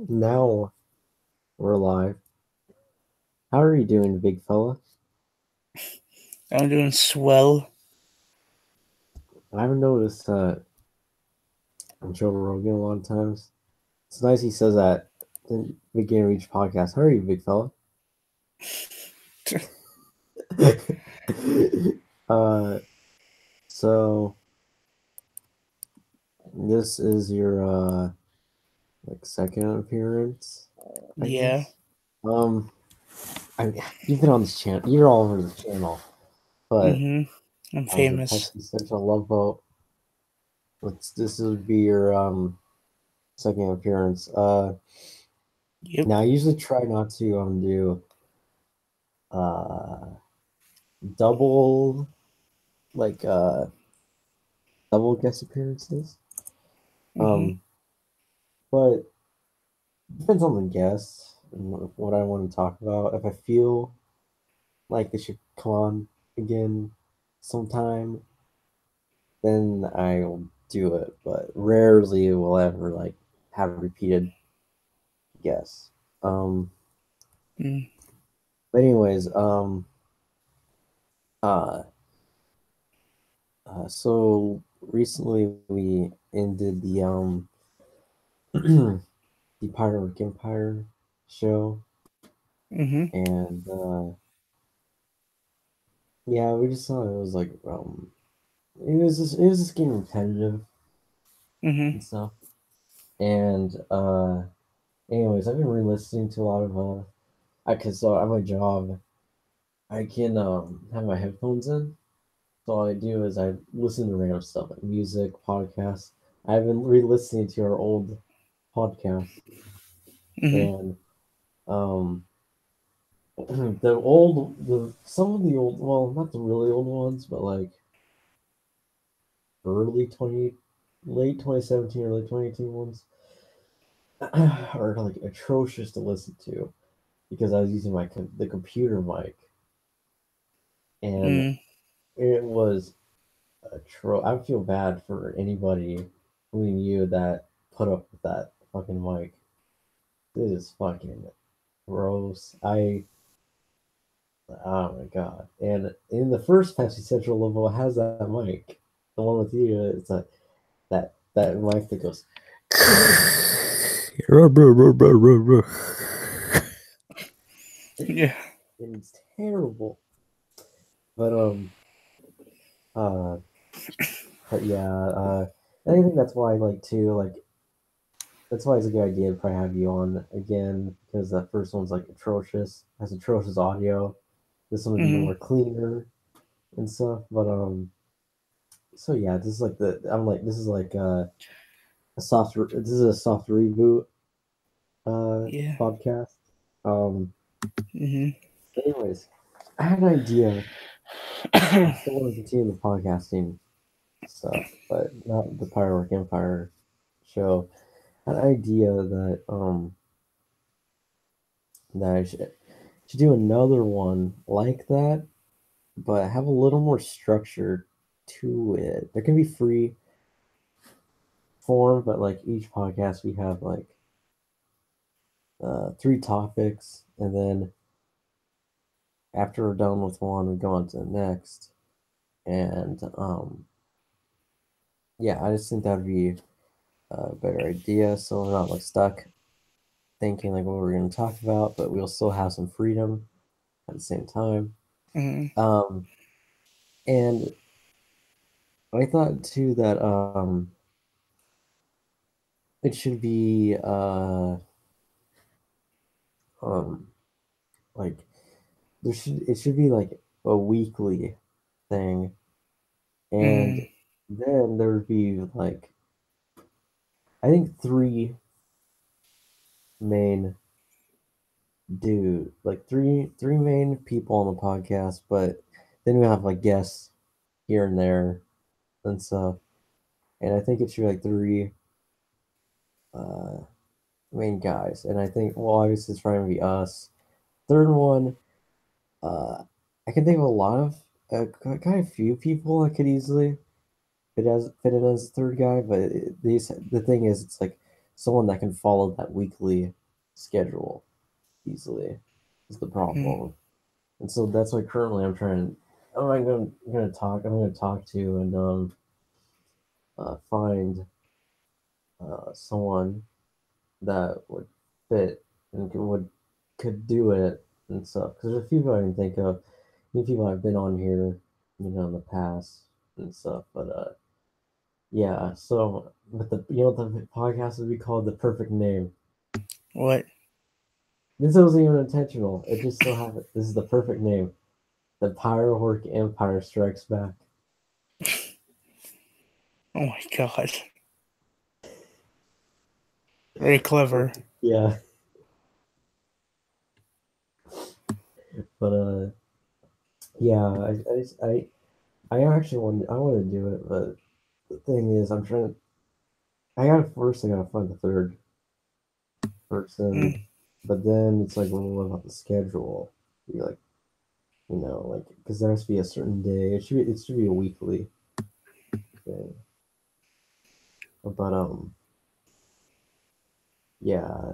Now we're live. How are you doing, big fella? I'm doing swell. I haven't noticed on Joe Rogan a lot of times. It's nice he says that at the beginning of each podcast. How are you, big fella? uh, so this is your like second appearance, I Yeah. guess. Um, you've been on this channel. You're all over the channel, but Mhm. I'm as a famous. Pep-C Central Love Boat, this would be your second appearance. Yep. Now I usually try not to do uh double like double guest appearances. Mhm. Um, but depends on the guest and what I want to talk about. If I feel like they should come on again sometime, then I'll do it. But rarely will I ever like have repeated guests. Um, Mm. but anyways, uh, so recently we ended the Pirate Empire show, Mhm. and yeah, we just thought it was like it was just getting repetitive Mhm. and stuff. And anyways, I've been re-listening to a lot of I cause so at my job I can have my headphones in. So all I do is I listen to random stuff like music, podcasts. I've been re-listening to our old podcast, Mhm. and um the some of the old, well, not the really old ones, but like early 20 late 2017, early 2018 ones are like atrocious to listen to because I was using the computer mic, and Mm. it was I feel bad for anybody, including you, that put up with that fucking mic. It is fucking gross. Oh my god. And in the first Pepsi Central level, it has that mic. The one with you, it's like that mic that goes. Yeah. It's terrible. But uh but yeah, and I think that's why like too like that's why it's a good idea to probably have you on again because that first one's like atrocious, has atrocious audio. This one would be Mhm. more cleaner and stuff. But so yeah, this is like this is like this is a soft reboot Yeah. podcast. Um, Mhm. anyways, I had an idea. I still want to continue the podcasting stuff, but not the Firework Empire show. I had an idea that I should do another one like that, but have a little more structure to it. There can be free form, but like each podcast we have like three topics, and then after we're done with one, we go on to the next. And yeah, I just think that'd be a better idea. So we're not like stuck thinking like what we're going to talk about, but we'll still have some freedom at the same time. Mhm. Um, and I thought too that it should be um, like it should be like a weekly thing, and Mhm. then there would be like I think main three main people on the podcast, but then we have like guests here and there and stuff. And I think it should be like three uh main guys. And I think, well, obviously it's probably gonna be us. Third one, uh I can think of a lot of kind of few people that could easily fit in as a third guy, but the thing is, it's like someone that can follow that weekly schedule easily is the Mm. problem. And so that's why currently I'm trying. I'm gonna talk to and find someone that would fit and could do it and stuff. Because there's a few people I can think of, a few people I've been on here, in the past and stuff. But yeah. So, but the podcast would be called The Perfect Name. What? This wasn't even intentional. It just so happened. This is the perfect name. The Pyrohork Empire Strikes Back. Oh my god. Very clever. Yeah, but yeah. I actually want to do it, but the thing is, I'm trying to. I gotta find the third person, Mm. but then it's like, well, what about the schedule? Be like, like because there has to be a certain day. It should be a weekly thing. But yeah.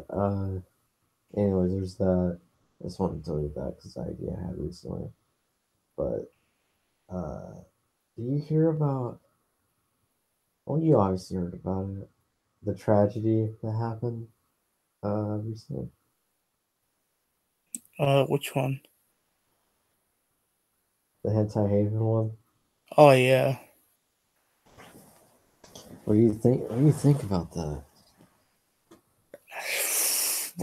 Anyways, there's that. I just wanted to tell you that because the idea I had recently. But uh, do you hear about? Well, you obviously heard about it. The tragedy that happened recently. Which one? The Hentai Haven one. Oh yeah. What do you think? What do you think about that?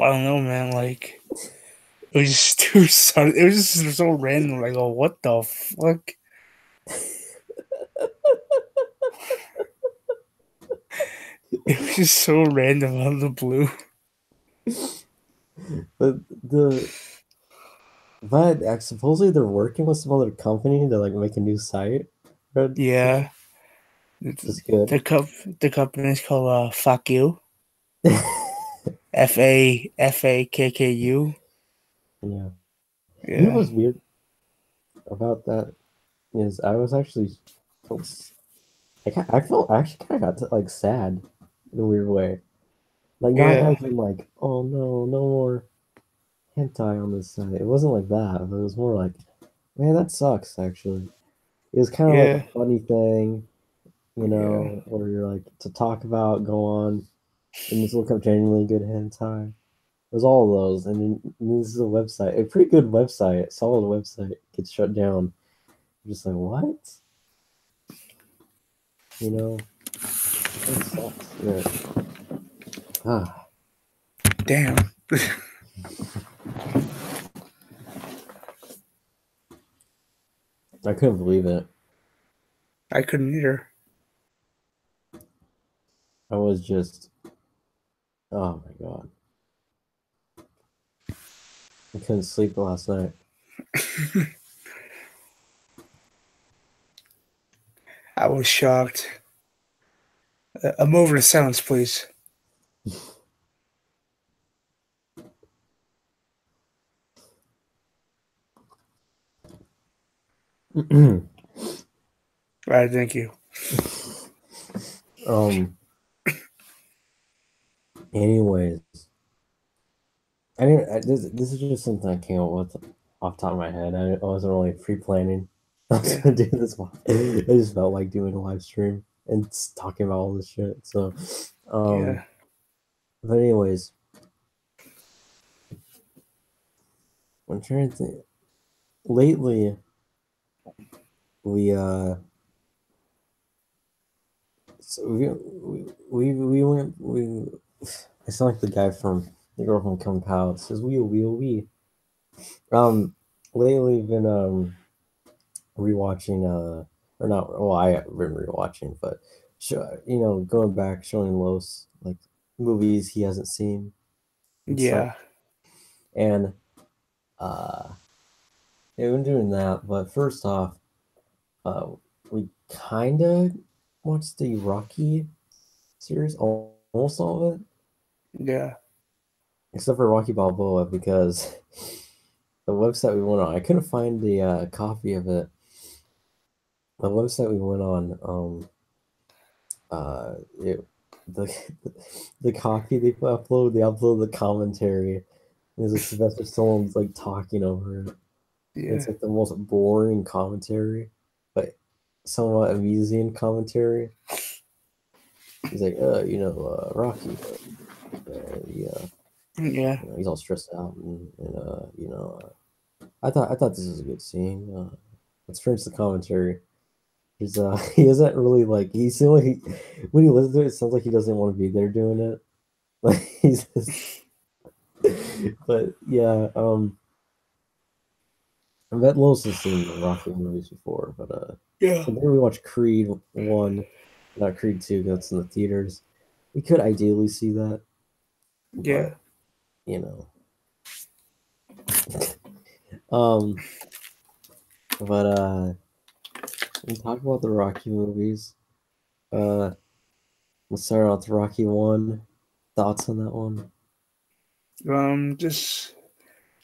I don't know, man. Like it was just too sudden. It was just so random. Like, oh, what the fuck? It was just so random out of the blue. But supposedly they're working with some other company to like make a new site. Read Yeah. is good. The cup. The company is called Fuck You. FAKKU. Yeah. You know Yeah. what's weird about that is I was actually I felt I actually kind of got like sad in a weird way. Like not Yeah. as in like, oh no, no more hentai on this site. It wasn't like that, but it was more like, man, that sucks actually. It was kind of like a Yeah. funny thing, Yeah. where you're like to talk about, go on, and just look up genuinely good hentai. It was all of those, and this is a website, a pretty good website, solid website, gets shut down. You're just like, what? You know, that sucks. Yeah. Ah, Damn. I couldn't believe it. I couldn't either. I was just, oh my god, I couldn't sleep last night. I was shocked. A moment of silence, please. All right, thank you. um. Anyways, I didn't. This is just something I came up with off the top of my head. I wasn't really pre-planning. I was Yeah. gonna do this. I just felt like doing a live stream and talking about all this shit. So, Yeah. but anyways, I'm trying to think. Lately, we so we went we. I sound like the guy from the girl from Kung Pao. It says we. Um, lately we've been rewatching or not, well, I haven't been rewatching, but going back, showing Los like movies he hasn't seen and stuff. Yeah. And uh yeah, we've been doing that, but first off, uh we kinda watched the Rocky series, almost all of it, Yeah. except for Rocky Balboa, because the website we went on, I couldn't find the copy of it. The website we went on, uh it the the copy they upload the commentary. And there's like Sylvester Stallone's like talking over it. It's Yeah, like the most boring commentary, but somewhat amusing commentary. He's like, Rocky, yeah, yeah, he's all stressed out, I thought this was a good scene. Let's finish the commentary. He's he doesn't really like. He seems like when he listens to it, it sounds like he doesn't want to be there doing it. Like he's just, but yeah, I bet Lois has seen the Rocky movies before, but yeah, maybe we watch Creed 1, not Creed 2, 'cause that's in the theaters. We could ideally see that, yeah. but you know, um, but we talk about the Rocky movies. Uh, let's start off with Rocky 1. Thoughts on that one? Just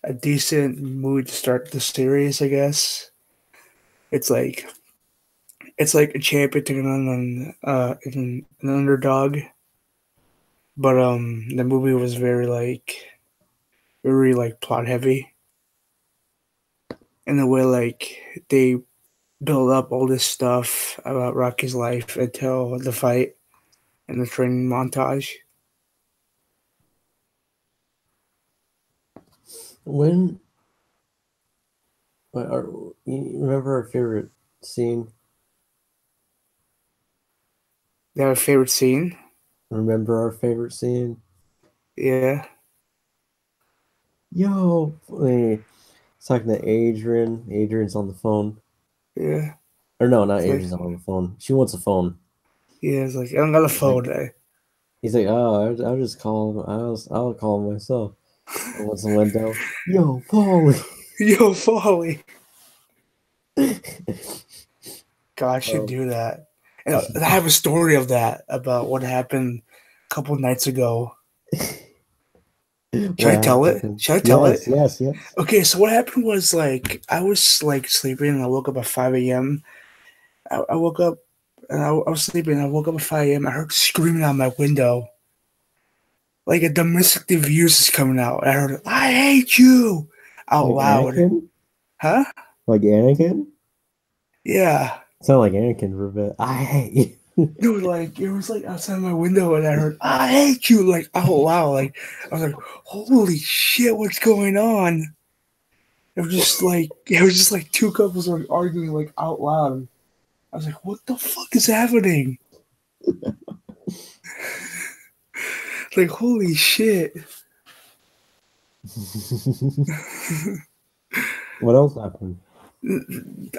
a decent movie to start the series, I guess. It's like it's like a champion taking on an underdog, but the movie was very like plot heavy in the way like they build up all this stuff about Rocky's life until the fight and the training montage. When you remember our favorite scene? You have a favorite scene? Remember our favorite scene? Yeah, Yo, hey, it's talking to Adrian. Adrian's on the phone. yeah. Or no, not It's like Adrian's not on the phone. She wants a phone. yeah, it's like I don't got a He's like, phone. he's like, oh, I'll just call him. I'll call him myself. Opens the window. Yo, Paulie. Yo, Folly. God, I should Um, do that. And I have a story of that about what happened a couple nights ago. Should what I tell it? happened? Should I tell it? Yes, yes, yes. Okay, so what happened was like I was like sleeping and I woke up at 5 a.m. I woke up and I was sleeping and I woke up at 5 a.m. I heard screaming out my window. Like a domestic abuse is coming out. I heard, I hate you out Like loud. Anakin? Huh? Like Anakin? Yeah. Sound like Anakin for a bit. I hate you. It was like outside my window and I heard, I hate you like out loud. Like I was like, holy shit, what's going on? It was just like two couples were arguing like out loud. I was like, what the fuck is happening? Like, holy shit. What else happened?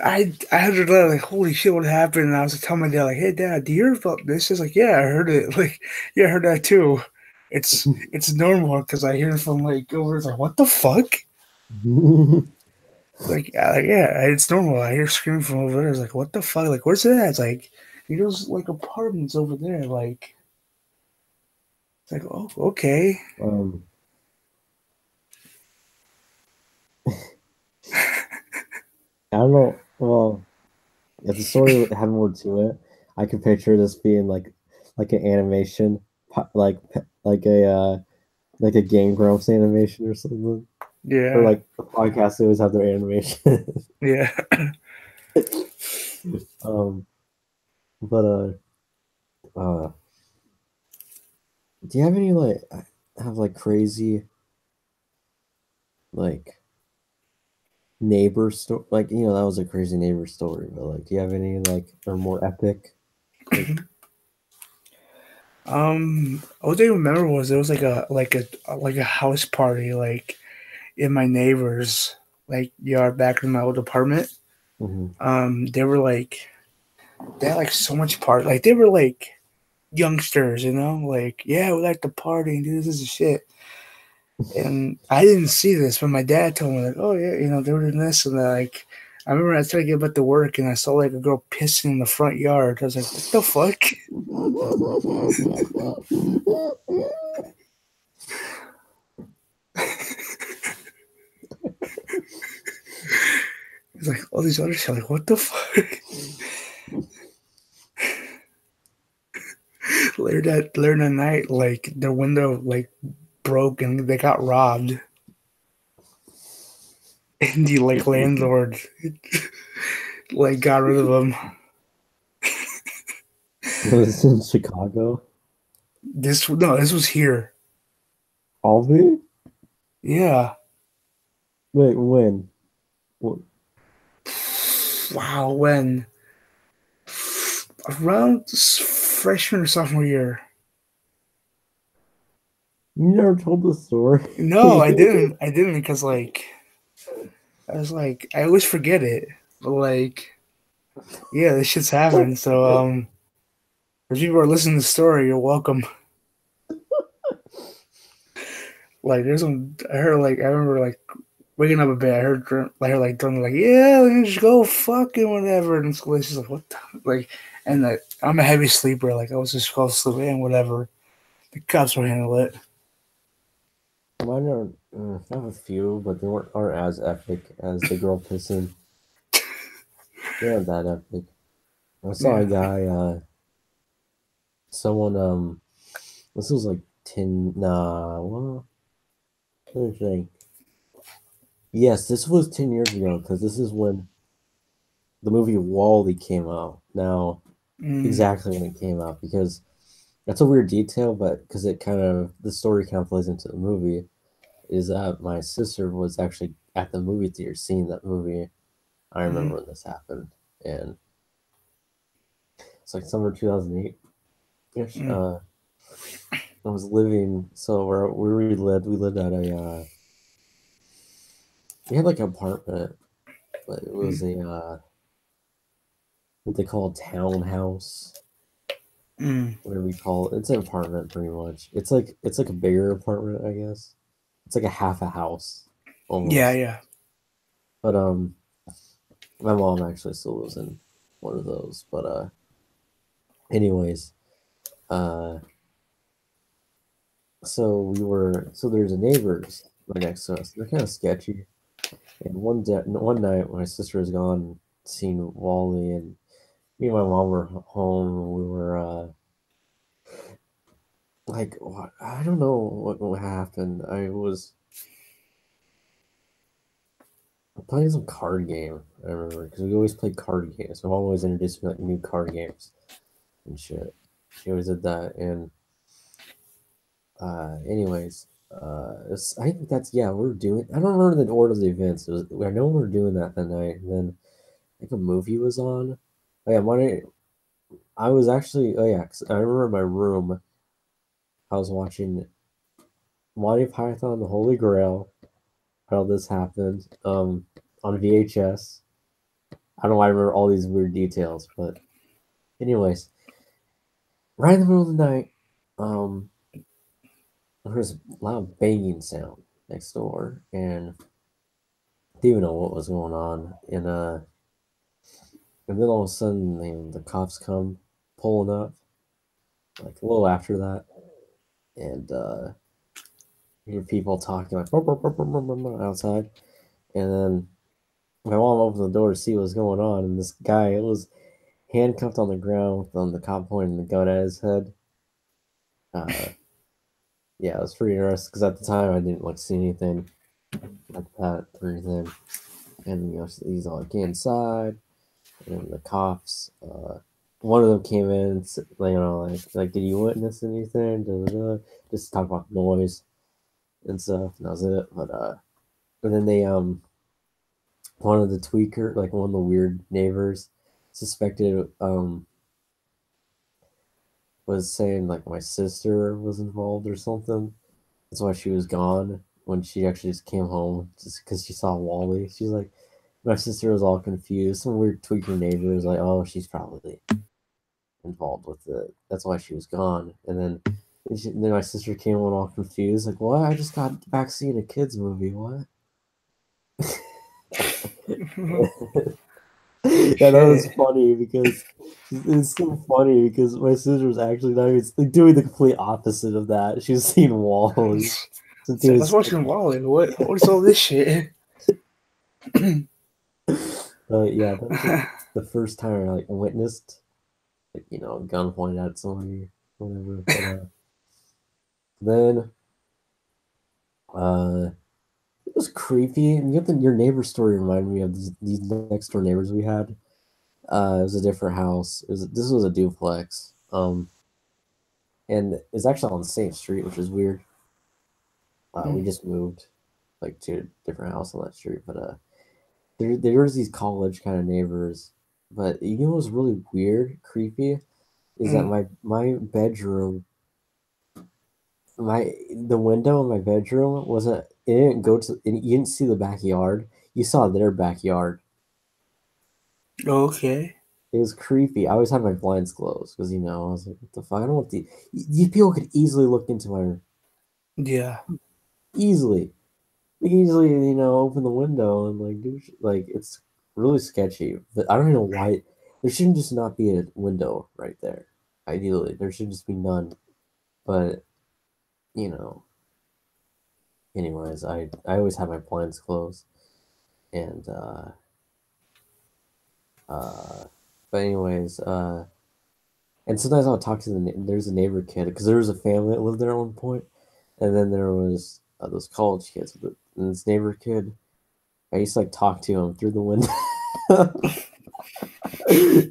I had to like, holy shit, what happened? And I was like, telling my dad, like, hey dad, do you hear about this? He's like, yeah, I heard it. Like, yeah, I heard that too. It's normal because I hear it from like over. It's like, what the fuck? Yeah, it's normal. I hear screaming from over there. It's like, what the fuck? Like, where's it at? It's like, those like apartments over there. Like, it's like, oh, okay. um, I don't know. Well, if the story had more to it, I could picture this being like an animation, like a Game Grumps animation or something, or Yeah, like the podcast they always have their animation. yeah. um, but do you have any have like crazy like neighbor story? Like that was a crazy neighbor story, but like, do you have any like or more epic? Like, All I remember was there was like a house party like in my neighbor's like yard back in my old apartment. mhm. They were like they had like so much part. Like they were like youngsters, you know, like yeah, we like to party and do this and shit. And I didn't see this, but my dad told me like, oh yeah, they were doing this and like. I remember I tried to get back to work and I saw like a girl pissing in the front yard. I was like, what the fuck? It's like all these other shit. Like, what the fuck? Later, later that night, like their window like broke and they got robbed, and the like landlord like got rid of them. Was in Chicago? This was here. Albany? Yeah. Wait, when? What? Wow. When around freshman or sophomore year. You never told the story. No, I didn't. I didn't because like I was like I always forget it. But like yeah, this shit's happened. So if people are listening to the story, you're welcome. Like there's some I heard like I remember like waking up a bit. I heard like Tony like yeah, let's just go fucking whatever. And school she's like what the like and like I'm a heavy sleeper. Like I was just called sleep and whatever. The cops will handle it. Mine are, I have a few, but they aren't as epic as the girl pissing. They aren't that epic. I saw Yeah. a guy, someone, this was like 10, nah, well, let me think. Yes, this was 10 years ago, because this is when the movie Wall-E came out. Now, Mm, exactly when it came out, because that's a weird detail, but because the story kind of plays into the movie, is that my sister was actually at the movie theater seeing that movie. I mm, remember when this happened, and it's like summer 2008 ish. mm. I was living so where we lived at we had like an apartment, but it was Mm, a what they call a townhouse, mm. whatever we call it. It's an apartment pretty much. It's like a bigger apartment, I guess. It's like a half a house Yeah, almost. yeah. But my mom actually still lives in one of those. But anyways, uh so there's a neighbors right next to us. They're kind of sketchy. And one night, my sister was gone, seeing Wally, and me and my mom were home. We were like, what? I don't know what happened. I was playing some card game. I remember because we always played card games. My mom always introduced me like new card games and shit. She always did that. And anyways, I think that's yeah. We are doing. I don't remember the order of the events. I know we were doing that night. And then I think a movie was on. Oh yeah, I was actually, oh yeah, 'cause I remember in my room, I was watching Monty Python and the Holy Grail, how this happened, on VHS. I don't know why I remember all these weird details, but anyways, right in the middle of the night, um, there was a loud banging sound next door, and I didn't even know what was going on, and then all of a sudden, the cops come pulling up, like a little after that, and you hear people talking like outside, and then my mom opened the door to see what was going on, and this guy was handcuffed on the ground with the cop pointing the gun at his head. Uh, yeah, it was pretty interesting because at the time I didn't like see anything like that or anything, and he's all like get inside, and then the cops. One of them came in, and, like did you witness anything? Da, da, da. Just talk about noise and stuff, and that was it. But and then they one of the tweaker, like one of the weird neighbors, suspected was saying like my sister was involved or something. That's why she was gone when she actually just came home just because she saw Wally. She's like, my sister was all confused. Some weird tweaker neighbor was like, oh, she's probably involved with it. That's why she was gone. And then my sister came on all confused, like, what? I just got back seeing a kids movie. What? Yeah, that was Shit. funny because it's so funny because my sister was actually not even like, doing the complete opposite of that. She was seeing Wally. So It's she like, let's was watch him Wally. What's all this shit? yeah, that was like the first time I like witnessed like, a gun pointed at somebody. whatever. But then it was creepy. And your neighbor story reminded me of these next door neighbors we had. It was a different house. This was a duplex. And it's actually on the same street, which is weird. We Mm. just moved like to a different house on that street, but there was these college kind of neighbors. But you know what's really weird, creepy, is that Mm. my bedroom, the window in my bedroom wasn't. It didn't go to. You didn't see the backyard. You saw their backyard. Okay. It was creepy. I always had my blinds closed because I was like, what the fuck? I don't want these people could easily look into my Yeah. easily. They can easily, open the window and like do like it's really sketchy. But I don't even know why there shouldn't just not be a window right there. Ideally, there should just be none. But you know, anyways, I always have my blinds closed, and uh, but anyways, and sometimes I'll talk to there's a neighbor kid because there was a family that lived there at one point, and then there was those college kids, and this neighbor kid. I used to like talk to him through the window. So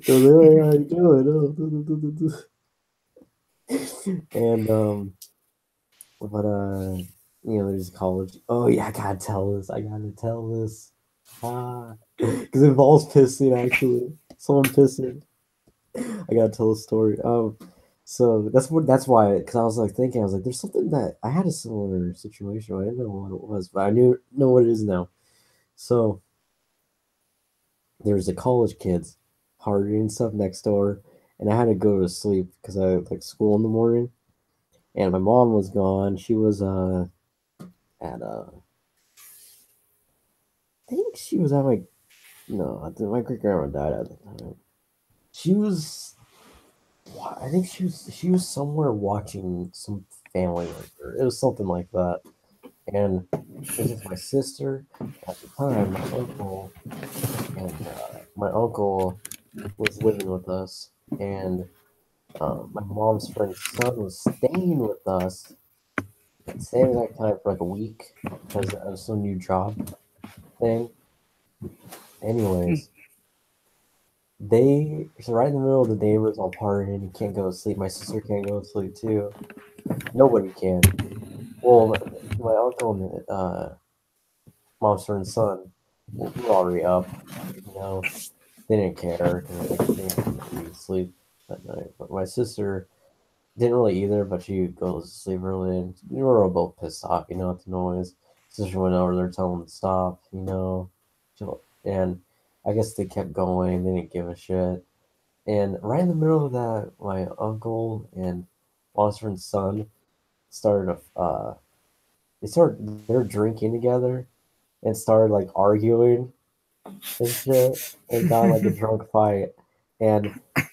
hey, how you doing? And but there's college. Oh yeah, I gotta tell this. I gotta tell this. Because it involves pissing actually. Someone pissing. I gotta tell a story. So that's why because I was like thinking I was like there's something that I had a similar situation. I didn't know what it was, but I know what it is now. So there's the college kids partying and stuff next door, and I had to go to sleep because I had like school in the morning, and my mom was gone. She was at I think she was at my no, I think my great grandma died at the time. She was I think she was somewhere watching some family member. It was something like that, and it was just my sister at the time, my uncle, and my uncle was living with us, and my mom's friend's son was staying with us at the same exact time for like a week because of some new job thing. Mm. Anyways, so right in the middle of the neighbors all partying, you can't go to sleep. My sister can't go to sleep too. Nobody can. Well, my uncle and mom's friend's son were already up. You know, they didn't care because like they didn't need sleep that night. But my sister didn't really either, but she goes to sleep early, and we were all both pissed off, at the noise. Sister went over there telling them to stop, and I guess they kept going. They didn't give a shit. And right in the middle of that, my uncle and Monster's son started they're drinking together and started like arguing and shit and got like a drunk fight. And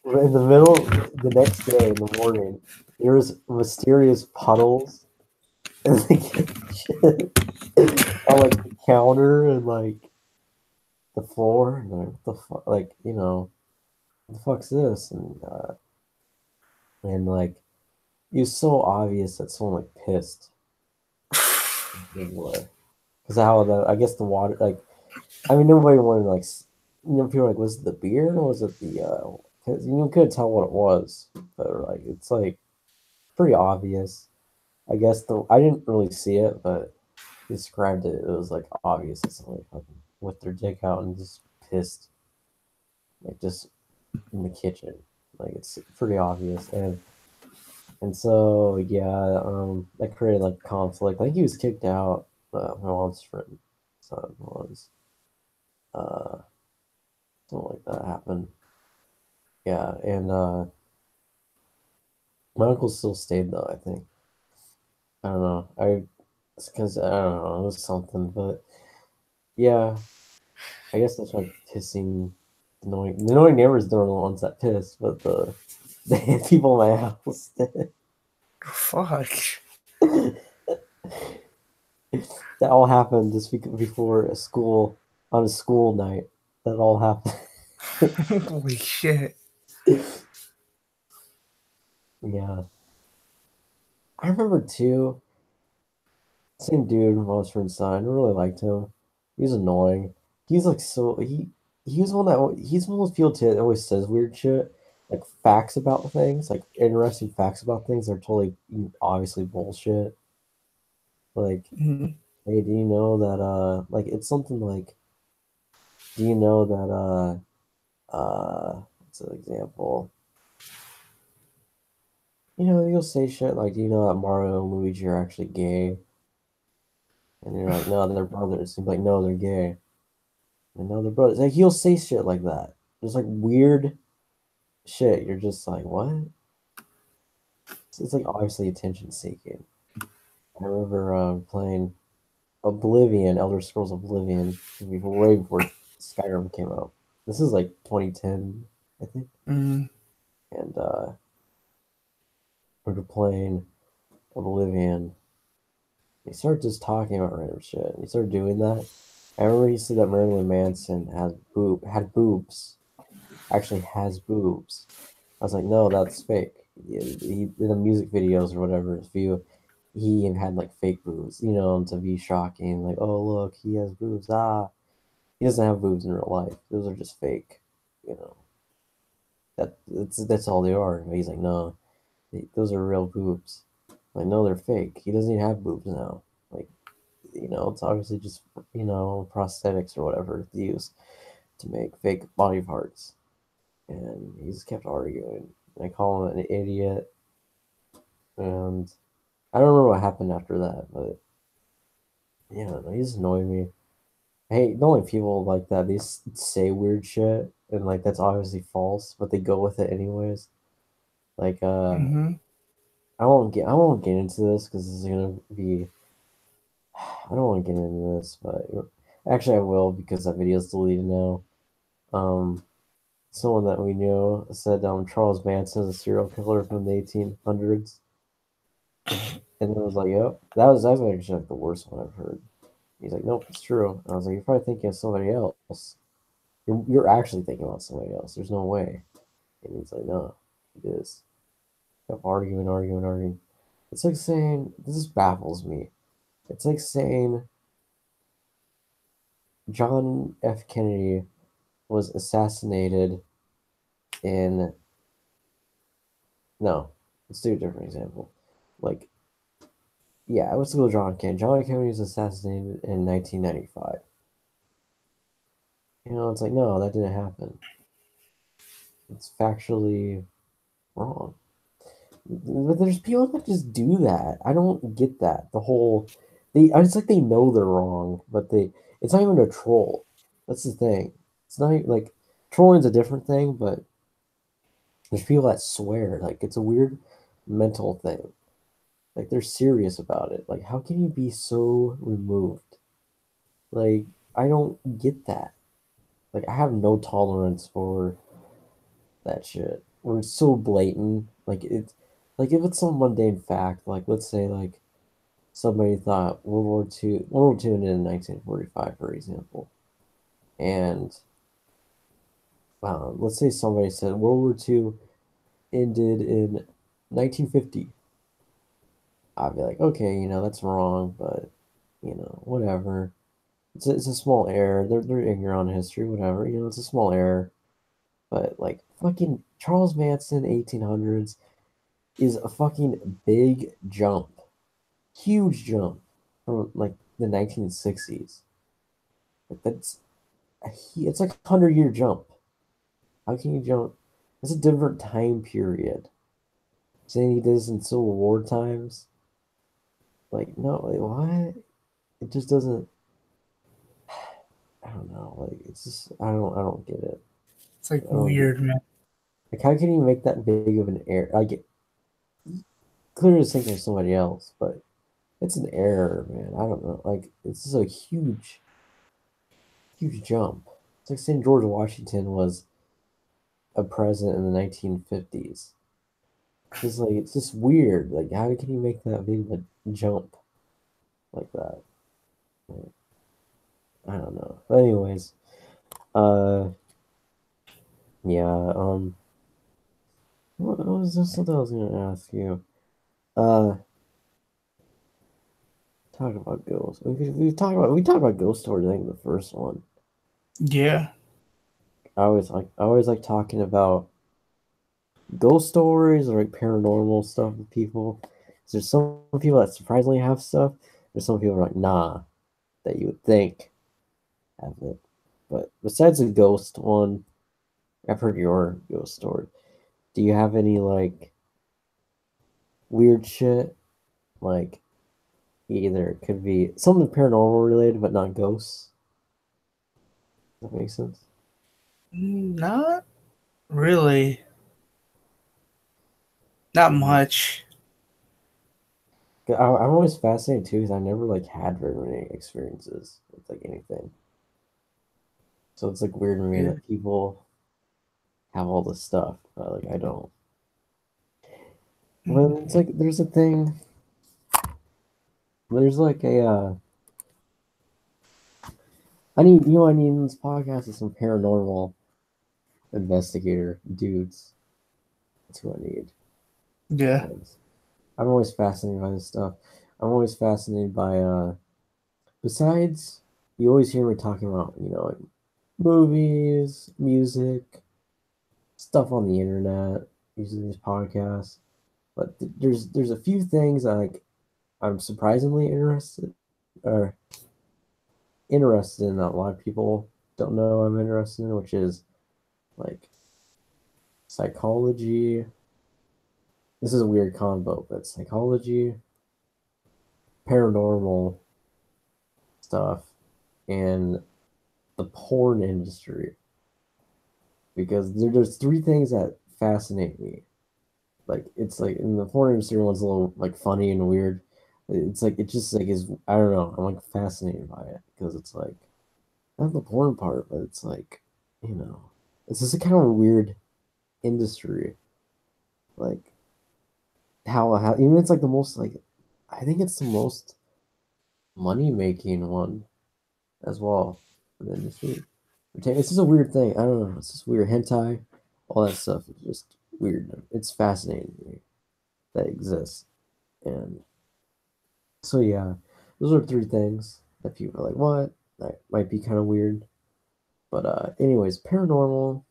in the middle, the next day in the morning, there was mysterious puddles and like shit on like the counter and like the floor. And like, what the fuck? Like, what the fuck's this? And like, it was so obvious that someone like pissed in a big way. Because how I guess the water, like, I mean, nobody wanted like, people were like, was it the beer or was it the, because you couldn't tell what it was, but like, it's like pretty obvious. I guess I didn't really see it, but he described it. It was like obvious that somebody fucking with their dick out and just pissed, like just in the kitchen. Like it's pretty obvious, and so yeah, that created like conflict. I think he was kicked out. My mom's friend son was. Uh, Something like that happened. Yeah, and my uncle still stayed though. I think I don't know. It's because I don't know. It was something, but yeah, I guess that's like pissing. The annoying neighbors don't the ones that piss, but the people in my house did. Fuck. That all happened just before a school on a school night. That all happened. Holy shit. Yeah. I remember too. Same dude, Monster Inside. I really liked him. He was annoying. He's like so he was one that he's one of those people too that always says weird shit, like facts about things, like interesting facts about things. That are totally obviously bullshit. Like, Mhm. hey, do you know that like it's something like, do you know that what's an example? You'll say shit like, do you know that Mario and Luigi are actually gay? And you're like, no, they're brothers. And you're like, no, they're gay. And no, they're brothers. Like he'll say shit like that. Just like weird shit. You're just like, what? It's like obviously attention seeking. I remember playing Oblivion, Elder Scrolls Oblivion, way before Skyrim came out. This is like 2010, I think. Mhm. And we were playing Oblivion. He started just talking about random shit. He started doing that. I remember he said that Marilyn Manson had boobs. Actually has boobs. I was like, no, that's fake. In the music videos or whatever, if he had like fake boobs, to be shocking. Like, oh look, he has boobs. Ah, he doesn't have boobs in real life. Those are just fake. You know that's all they are. And he's like, no, those are real boobs. Like, no, they're fake. He doesn't even have boobs now. Like, it's obviously just prosthetics or whatever they use to make fake body parts. And he just kept arguing. I call him an idiot, and I don't remember what happened after that, but yeah, he just annoyed me. I hate don't like people like that. They say weird shit, and like that's obviously false, but they go with it anyways. Like, Mhm. I won't get into this because this is gonna be. I don't want to get into this, but actually I will because that video is deleted now. Um, Someone that we knew said Charles Manson is a serial killer from the 1800s. And I was like, yep. That was actually like the worst one I've heard. He's like, nope, it's true. And I was like, you're probably thinking of somebody else. You're actually thinking about somebody else. There's no way. And he's like, no, it is. Kept arguing, arguing, arguing. It's like saying this just baffles me. It's like saying John F. Kennedy was assassinated in no, let's do a different example. Like, yeah, let's go John Kennedy. John Kennedy was assassinated in 1995. It's like, no, that didn't happen. It's factually wrong. But there's people that just do that. I don't get that. It's like they know they're wrong, but it's not even a troll. That's the thing. It's not even, like, trolling's a different thing, but there's people that swear. Like, it's a weird mental thing. Like, they're serious about it. Like, how can you be so removed? Like, I don't get that. Like, I have no tolerance for that shit. Where it's so blatant. Like if it's some mundane fact, like let's say like somebody thought World War II ended in 1945, for example, and let's say somebody said World War II ended in 1950. I'd be like, okay, that's wrong, but whatever. It's a small error. They're ignorant on history, whatever. It's a small error. But like fucking Charles Manson, 1800s is a fucking big jump, huge jump from like the 1960s. Like it's like 100-year jump. How can you jump? It's a different time period. Saying he did this in Civil War times, like no, like what? It just doesn't. I don't know. Like it's just I don't get it. It's like I don't get weird, man. like how can you make that big of an error? I get clearly just thinking of somebody else, but it's an error, man. I don't know. Like it's just a huge jump. It's like saying George Washington was a president in the 1950s. Just like it's just weird. Like how can you make that big of a jump like that? Like, I don't know. But anyways, uh, yeah. What was this? Something I was gonna ask you. Uh, Talk about ghosts. We talked about ghost stories. I think the first one. Yeah. I always like talking about ghost stories or like paranormal stuff with people. There's some people that surprisingly have stuff. There's some people who are like, nah, that you would think have it. But besides the ghost one, I've heard your ghost story. Do you have any like weird shit? Like either it could be something paranormal related, but not ghosts. Does that make sense? Not really. Not Mhm. much. I'm always fascinated too because I never like had very many experiences with like anything. So it's like weird to me Yeah. that people have all this stuff, but like I don't. Well, it's like there's a thing. There's like a I need in this podcast is some paranormal investigator dudes. That's who I need. Yeah. 'Cause I'm always fascinated by this stuff. I'm always fascinated by besides you always hear me talking about, like movies, music, stuff on the internet, using these podcasts. But there's a few things that like I'm surprisingly or interested in that a lot of people don't know I'm interested in, which is like psychology. This is a weird combo, but psychology, paranormal stuff, and the porn industry. Because there's three things that fascinate me. Like it's like in the porn industry, one's a little like funny and weird. It's like it just like is I don't know. I'm like fascinated by it because it's like not the porn part, but it's like you know, it's just a kind of weird industry. Like how even it's like the most like I think it's the most money making one as well for the industry. It's just a weird thing. I don't know. It's just weird. Hentai, all that stuff is just weird. It's fascinating to me that exists. And so yeah, those are three things that people are like, what? That might be kind of weird. But anyways, paranormal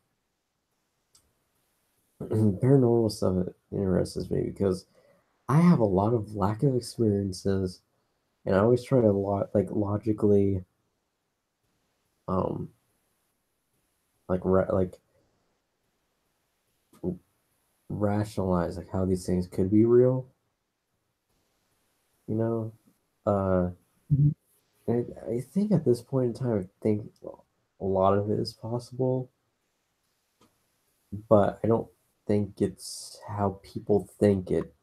stuff interests me because I have a lot of lack of experiences, and I always try to logically um like rationalize like how these things could be real, you know? Uh, Mhm. and I think at this point in time, I think a lot of it is possible, but I don't think it's how people think it.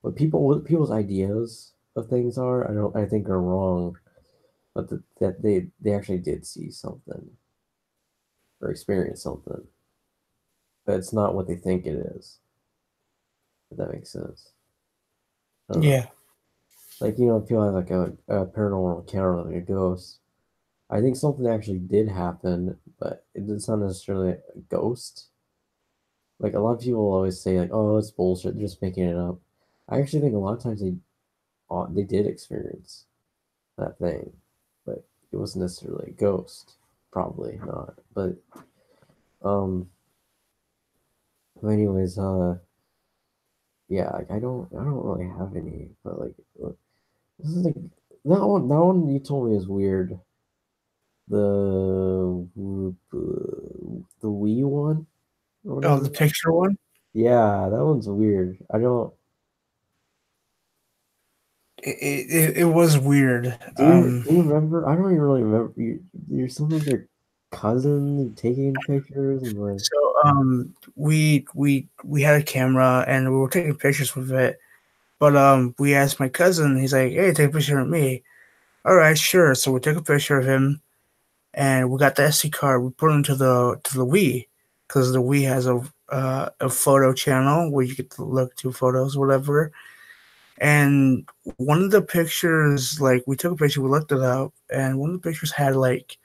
What people's ideas of things are, I think are wrong, but that they actually did see something or experience something, but it's not what they think it is. If that makes sense. I don't know. Yeah. Like people have like a paranormal encounter, like a ghost. I think something actually did happen, but it's not necessarily a ghost. Like a lot of people always say, like, "Oh, it's bullshit. They're just making it up." I actually think a lot of times they did experience that thing, but it wasn't necessarily a ghost. Probably not. But um, anyways, yeah, like I don't really have any, but like this is like that one you told me is weird. The Wii one or Oh, whatever. the picture one. Yeah, that one's weird. I don't. It was weird. Do you remember? I don't even really remember. You're some of your cousin taking pictures and like. So we had a camera and we were taking pictures with it. But we asked my cousin. He's like, "Hey, take a picture of me." All right, sure. So we took a picture of him, and we got the SD card. We put it into the Wii because the Wii has a photo channel where you get to look to photos, or whatever. And one of the pictures, like we took a picture, we looked it up, and one of the pictures had like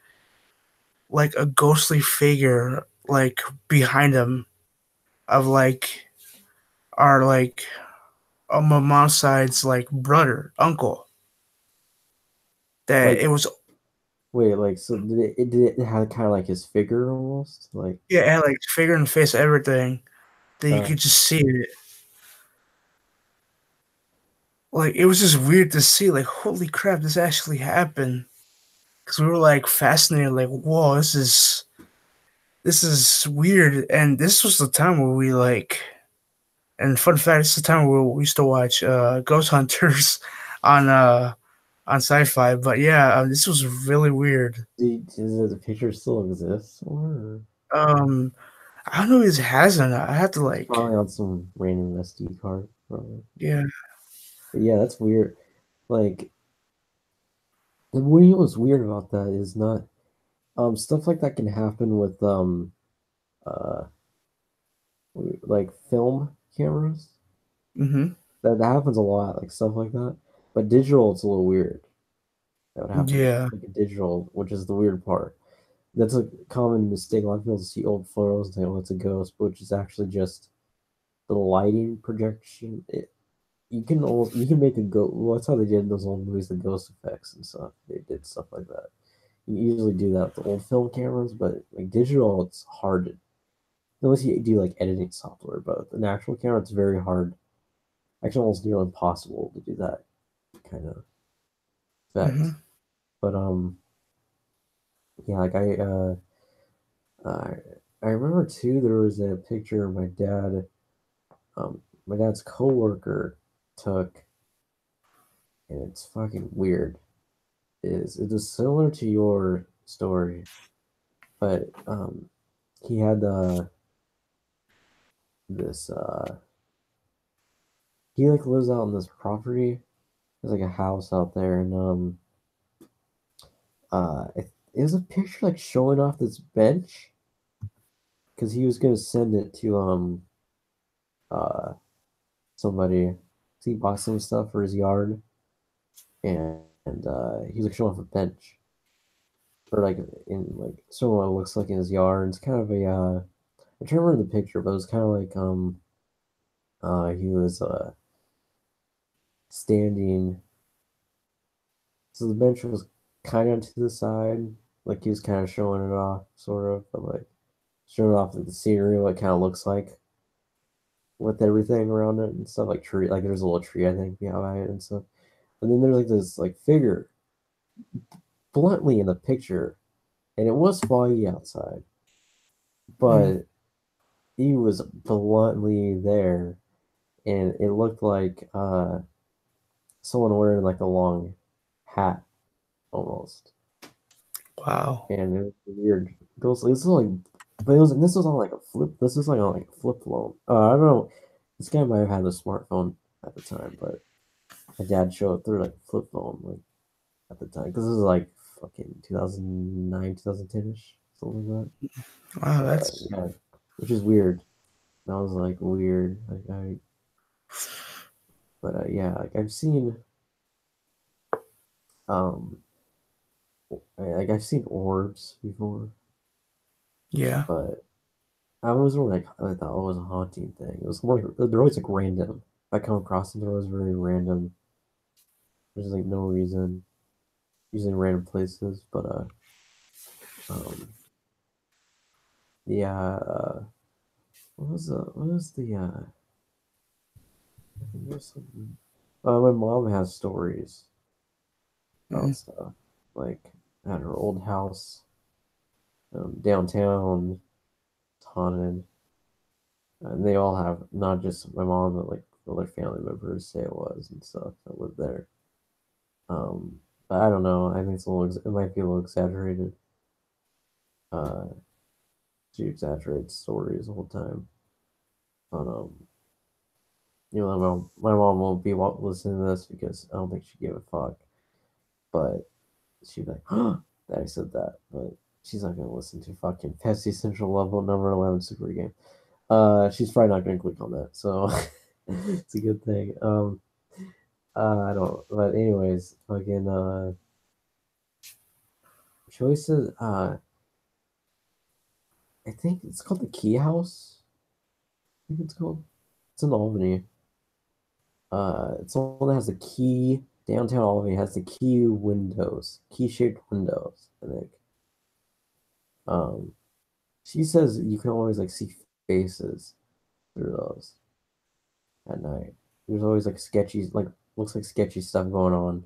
a ghostly figure like behind him of like our like on my mom's side's like brother, uncle. that Like, it was, wait, like, so did it have kind of like his figure almost? Like, yeah, it had like figure and face, everything that you uh, could just see it. Like it was just weird to see. Like holy crap, this actually happened. Because we were like fascinated. Like whoa, this is weird. And this was the time where we like. And fun fact, it's the time where we used to watch Ghost Hunters on uh on Sci-Fi. But yeah, this was really weird. does the picture still exist? Or Um, I don't know if it has or not. I have to it's like, probably on some random SD card, probably. yeah. But yeah, that's weird. Like, the what's weird about that is not stuff like that can happen with uh like film cameras. Mm-hmm. That happens a lot, like stuff like that. But digital, it's a little weird. That would happen Yeah. like a digital, which is the weird part. That's a common mistake. A lot of people see old photos and say, "Oh, it's a ghost," but which is actually just the lighting projection. You can make a ghost. Well, that's how they did in those old movies, the ghost effects and stuff. They did stuff like that. You can easily do that with the old film cameras, but like digital, it's hard to, unless you do like editing software. But with an actual camera, it's very hard, actually almost nearly impossible to do that kind of effect. Mm-hmm. But yeah, like uh I remember too. There was a picture my dad's coworker took, and it's fucking weird. It was similar to your story, but he had this he like lives out on this property. There's like a house out there, and it was a picture like showing off this bench because he was gonna send it to uh somebody. So he bought some stuff for his yard, and he was like showing off a bench or like in like sort of what it looks like in his yard. It's kind of a I can't remember the picture, but it was kind of like he was standing. So the bench was kind of to the side, like he was kind of showing it off, sort of, but like showing off like the scenery, what it kind of looks like with everything around it and stuff, like tree, like there's a little tree I think behind it and stuff. And then there's like this like figure bluntly in the picture, and it was foggy outside, Mm. but he was bluntly there, and it looked like someone wearing like a long hat almost, Wow. and it was weird. This is like, but it was this was on like a flip. This was like on like a flip phone. I don't know. This guy might have had a smartphone at the time, but my dad showed it through like a flip phone like at the time because this was like fucking 2009, 2010 ish, something like that. Wow, But that's yeah, which is weird. That was like weird. But yeah, like I've seen um like I've seen orbs before, yeah. but I wasn't like I thought it was a haunting thing. It was more they're always like random. If I come across them, they're always very random. There's like no reason, usually in random places. But um yeah, what was the I think there's something. My mom has stories about Mm. stuff like at her old house downtown. It's haunted. And they all have not just my mom, but like other family members say it was and stuff that lived there. But I don't know. I think it's a little. It might be a little exaggerated. Uh, she exaggerates stories the whole time. But my mom won't be listening to this because I don't think she gave a fuck. But she'd be like, "Huh," that I said that. But she's not gonna listen to fucking Pep-C Central Level number 11 SuperGame. She's probably not gonna click on that. So it's a good thing. I don't. But anyways, fucking choices. I think it's called the Key House. I think it's called. It's in Albany. It's the one that has the key. downtown Albany has the key-shaped windows, I think. Um, she says you can always like see faces through those at night. There's always like sketchy, like looks like sketchy stuff going on,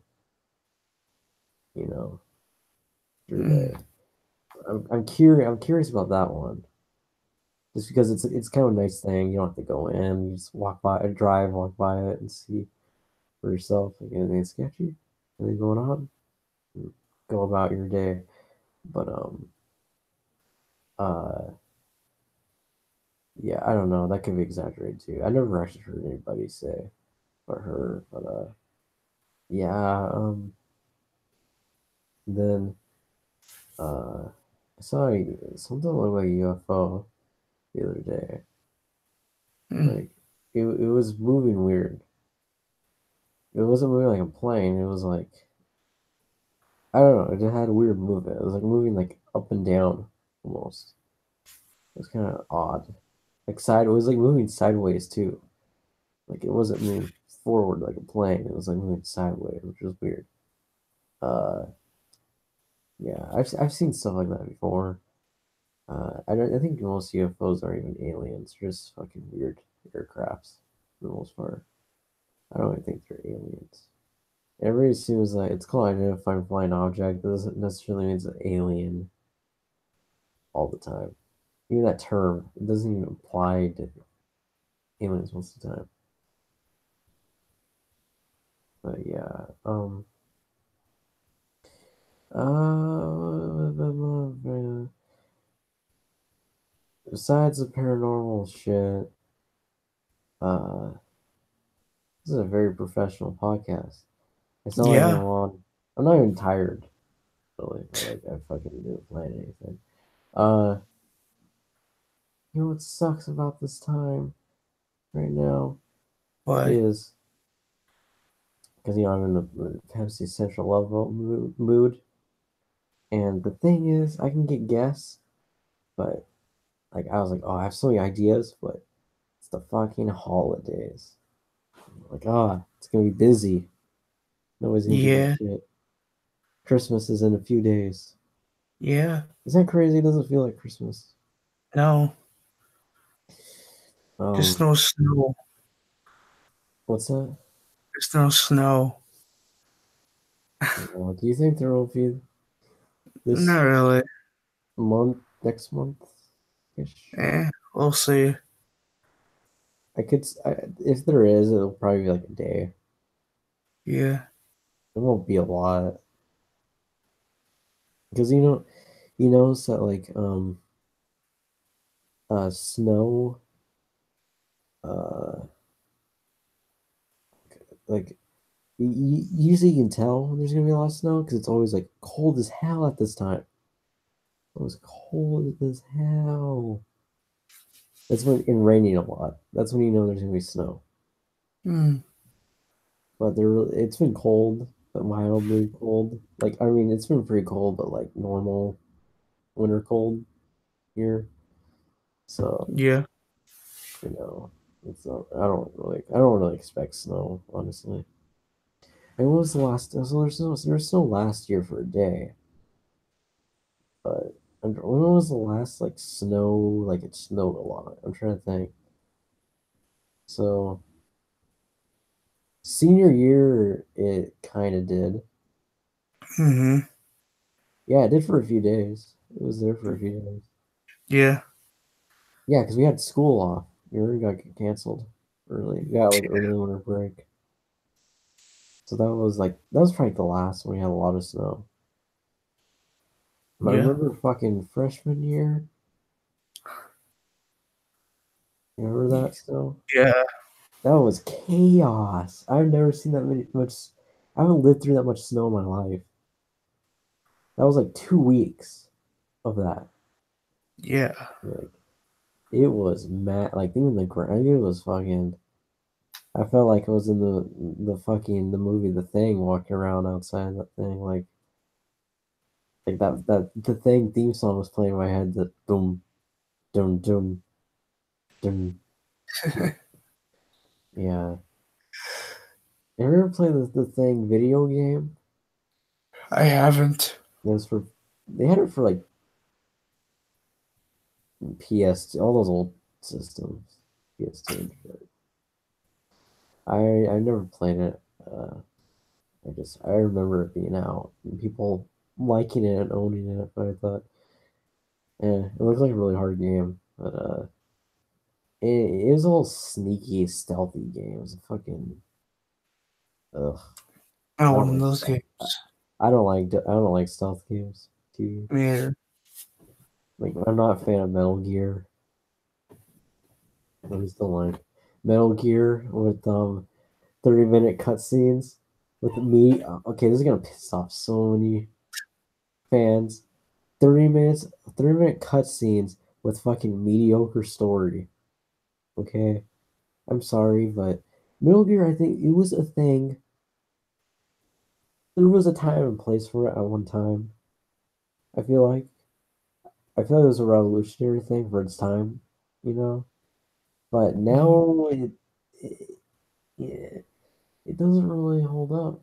you know, through Mm. there. I'm curious. I'm curious about that one, just because it's kind of a nice thing. You don't have to go in. You just walk by, walk by it, and see for yourself. Like anything sketchy, anything going on, and go about your day. But uh, yeah, I don't know. That could be exaggerated too. I never actually heard anybody say or her, but yeah. Then I saw something like a UFO the other day. Mm. Like it was moving weird. It wasn't moving like a plane. It was like I don't know. It just had a weird movement. It was like moving like up and down almost. It was kind of odd. Like it was like moving sideways too. Like it wasn't moving forward like a plane. It was like moving sideways, which was weird. Uh, yeah, I've seen stuff like that before. I think most UFOs aren't even aliens. They're just fucking weird aircrafts for the most part. I don't even think they're aliens. Everybody assumes that it's called identified flying object. That doesn't necessarily mean it's an alien all the time. Even that term, it doesn't even apply to aliens most of the time. But yeah, besides the paranormal shit, uh, this is a very professional podcast. I sound like Yeah. I'm on. I'm not even tired, really. Like I fucking didn't plan anything. Uh, you know what sucks about this time right now What? is because I'm in the Pep-C Central level mood, and the thing is, I can get guests, but like I was like, oh, I have so many ideas, but it's the fucking holidays. Like, ah, it's gonna be busy. Nobody's gonna give a Yeah. shit. Christmas is in a few days. Yeah. Is that crazy? It doesn't feel like Christmas. No. Just Um, no snow. what's that? Just no snow. Do you think there will be Not this really. next month ish? We'll see. If there is, it'll probably be like a day. Yeah. It won't be a lot because so like snow uh like usually you can tell when there's gonna be a lot of snow because it's always like cold as hell at this time. It was cold as hell. That's when and raining a lot. That's when you know there's gonna be snow. Mm. But it's been cold, but mildly cold. Like I mean, it's been pretty cold, but like normal winter cold here. So Yeah. you know, it's not, I don't really expect snow, honestly. And when was the last? So there's snow last year for a day, but when was the last like snow? Like it snowed a lot. I'm trying to think. So senior year, it kind of did. Mm-hmm. Yeah, it did for a few days. It was there for a few days. Yeah. Yeah, because we had school off. We got canceled early. We got like early winter break. So that was probably the last one we had a lot of snow. But I Yeah. remember fucking freshman year. You remember that still? Yeah. That was chaos. I've never seen that many much. I haven't lived through that much snow in my life. That was like 2 weeks of that. Yeah. Like it was mad. Like even the ground, it was fucking. I felt like I was in the movie The Thing, walking around outside that thing. Like that the Thing theme song was playing in my head. That boom, dum dum dum. Yeah, Have you ever played the thing video game? I haven't. It was for they had it for like PS, all those old systems, PS2 and shit. I never played it. I remember it being out and people liking it and owning it, but I thought, it looks like a really hard game. But it was a little sneaky, stealthy game. It was a fucking ugh. I Oh, don't one of like those stealth. games. I don't like stealth games. Too. Yeah. Like I'm not a fan of Metal Gear. I just don't like Metal Gear with 30-minute cutscenes with me. Okay, this is gonna piss off so many fans. 30 minutes, 30-minute cutscenes with fucking mediocre story. Okay, I'm sorry, but Metal Gear, I think it was a thing. There was a time and place for it at one time. I feel like it was a revolutionary thing for its time, you know. But Mhm. now it, yeah, it doesn't really hold up,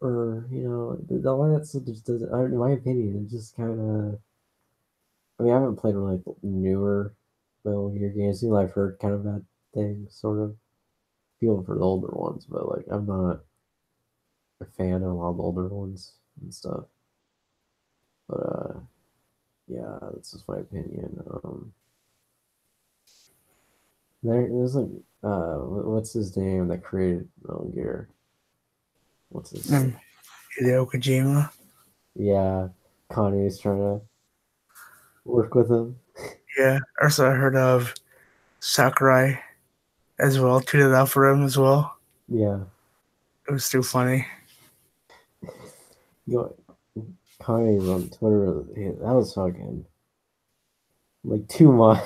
or all that stuff just doesn't. In my opinion, it just kind of. I mean, I haven't played really like newer Metal Gear games. I've heard kind of bad things, sort of. Feeling for the older ones, but like I'm not a fan of a lot of the older ones and stuff. But yeah, that's just my opinion. There's like what's his name that created Metal Gear? What's his name? Um, Hideo Kojima. Yeah, Kanye's trying to work with him. Yeah. Also, I heard of Sakurai as well. Tweeted out for him as well. Yeah, It was too funny. you know, Kanye's on Twitter. That was fucking like too much.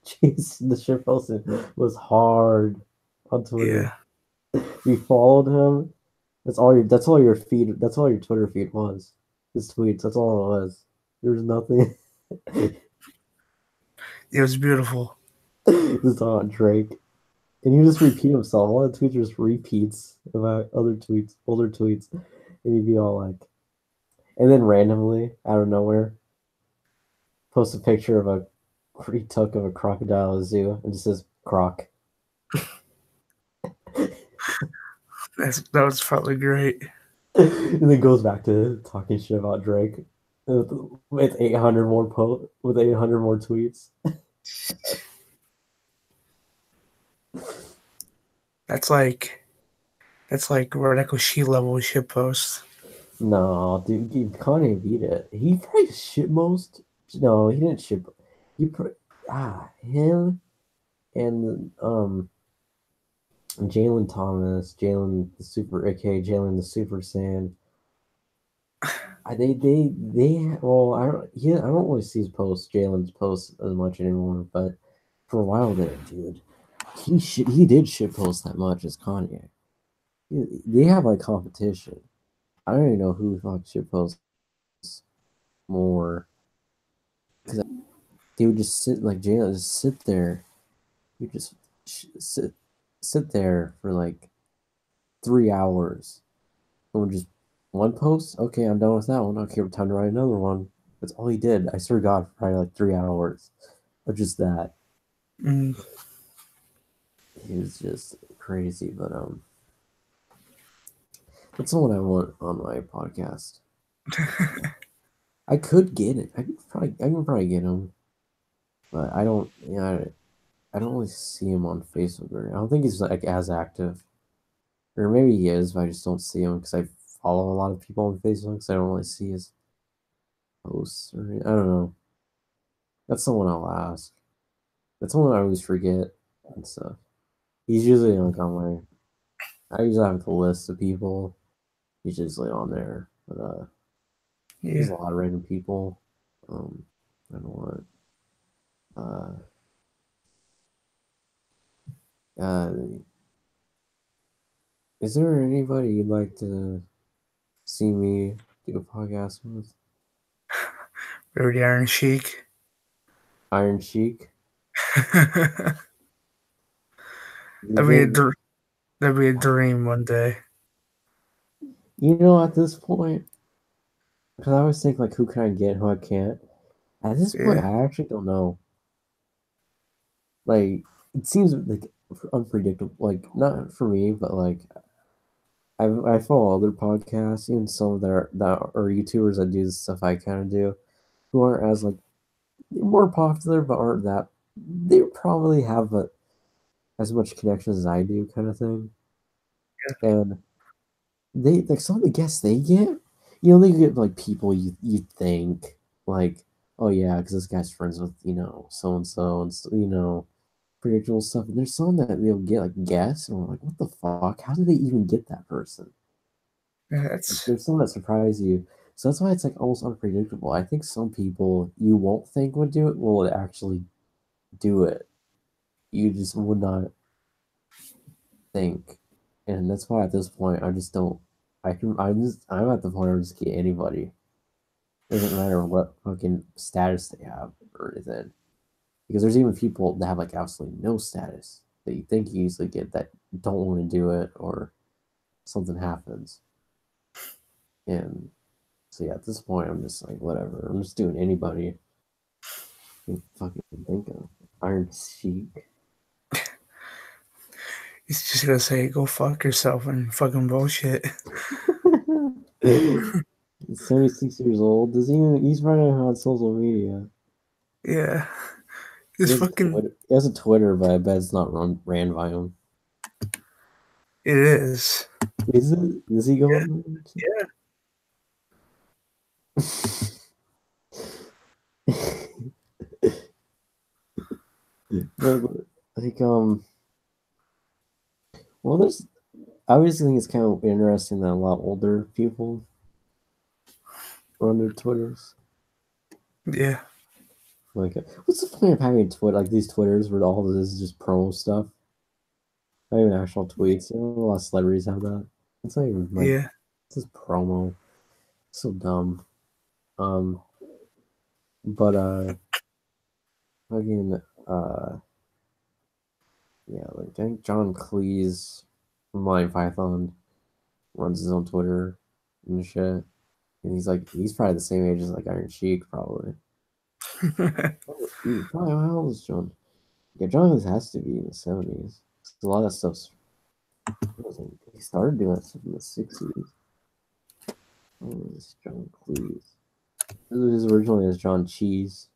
Jeez, the shit posted was hard on Twitter. Yeah. You followed him. That's all your feed. That's all your Twitter feed was. His tweets. That's all it was. There's nothing. It was beautiful. Just on Drake, and he just repeat himself. All the tweets are just repeats about other tweets, older tweets, and he'd be all like, and then randomly out of nowhere, post a picture of a he took of a crocodile at a zoo and just says croc. That was probably great. And then goes back to talking shit about Drake with 800 more with 800 more tweets. That's like that's like Redeco level shit post. No, dude, Kanye beat it. He probably shit most. No, he didn't shit. He him and Jalen Thomas, Jalen the Super, aka Jalen the Super Saiyan. Well, I don't really see his posts, Jalen's posts as much anymore, but for a while there, dude, he did shit post that much as Kanye. They have like competition. I don't even know who fuck shit posts more because they would just sit like Jalen just sit there. You just sit there for like 3 hours and would just one post. Okay, I'm done with that one. Okay, time to write another one. That's all he did. I swear to God, for probably like 3 hours of just that. Mm, He was just crazy, but that's not what I want on my podcast. I could get it. I can probably get him, but I don't. Yeah, I don't really see him on Facebook. I don't think he's like as active, or maybe he is, but I just don't see him because I follow a lot of people on Facebook, so I don't really see his posts. Or I don't know. That's someone I'll ask. That's someone I always forget and stuff. He's usually like on my. I usually have the list of people. He's usually on there, but there's yeah. a lot of random people. I don't want. Uh, uh, is there anybody you'd like to see me do a podcast with? Very Iron Sheik. Iron Sheik. that'd The be a thing, that'd be a dream one day. You know, at this point, because I always think like, who can I get, who I can't. At this point, Yeah, I actually don't know. Like, it seems like unpredictable. Like, not for me, but like, I follow other podcasts, even some that are YouTubers that do the stuff I kind of do, who aren't as like more popular, but aren't that. They probably have as much connections as I do, kind of thing. And they like some of the guests they get, they get like people you think like, oh yeah, because this guy's friends with so and so and predictable stuff. And there's some that they'll get like guests, and we're like, what the fuck? How did they even get that person? yeah, Like, that's there's some that surprise you. So that's why it's like almost unpredictable. I think some people you won't think would do it will actually do it. You just would not think. And that's why at this point I just don't I'm at the point where I just get anybody. Doesn't matter what fucking status they have or anything. Because there's even people that have like absolutely no status that you think you usually get that don't want to do it or something happens. And so yeah, at this point I'm just like whatever. I'm just doing anybody I can fucking think of. Iron Sheik. he's just gonna say go fuck yourself and fucking bullshit. He's 76 years old. He's running on social media. Yeah, He it's has a fucking. Twitter. He has a Twitter, but I bet it's not ran by him. It is. Is it? Is he going? Yeah, But like well, there's I always think it's kind of interesting that a lot older people run their Twitters. yeah, Like, what's the point of having Twitter like these Twitters where all this is just promo stuff? Not even actual tweets. A lot of celebrities have that. It's not even like yeah. it's just promo. So dumb. Um, but fucking yeah, like I think John Cleese from Mind Python runs his own Twitter and shit. And he's probably the same age as like Iron Sheik, probably. Oh, probably how old is John? Yeah, John Cleese has to be in the 70s. A lot of stuff's he started doing that stuff in the 60s. Oh, it's John Cleese. His originally is John Cheese,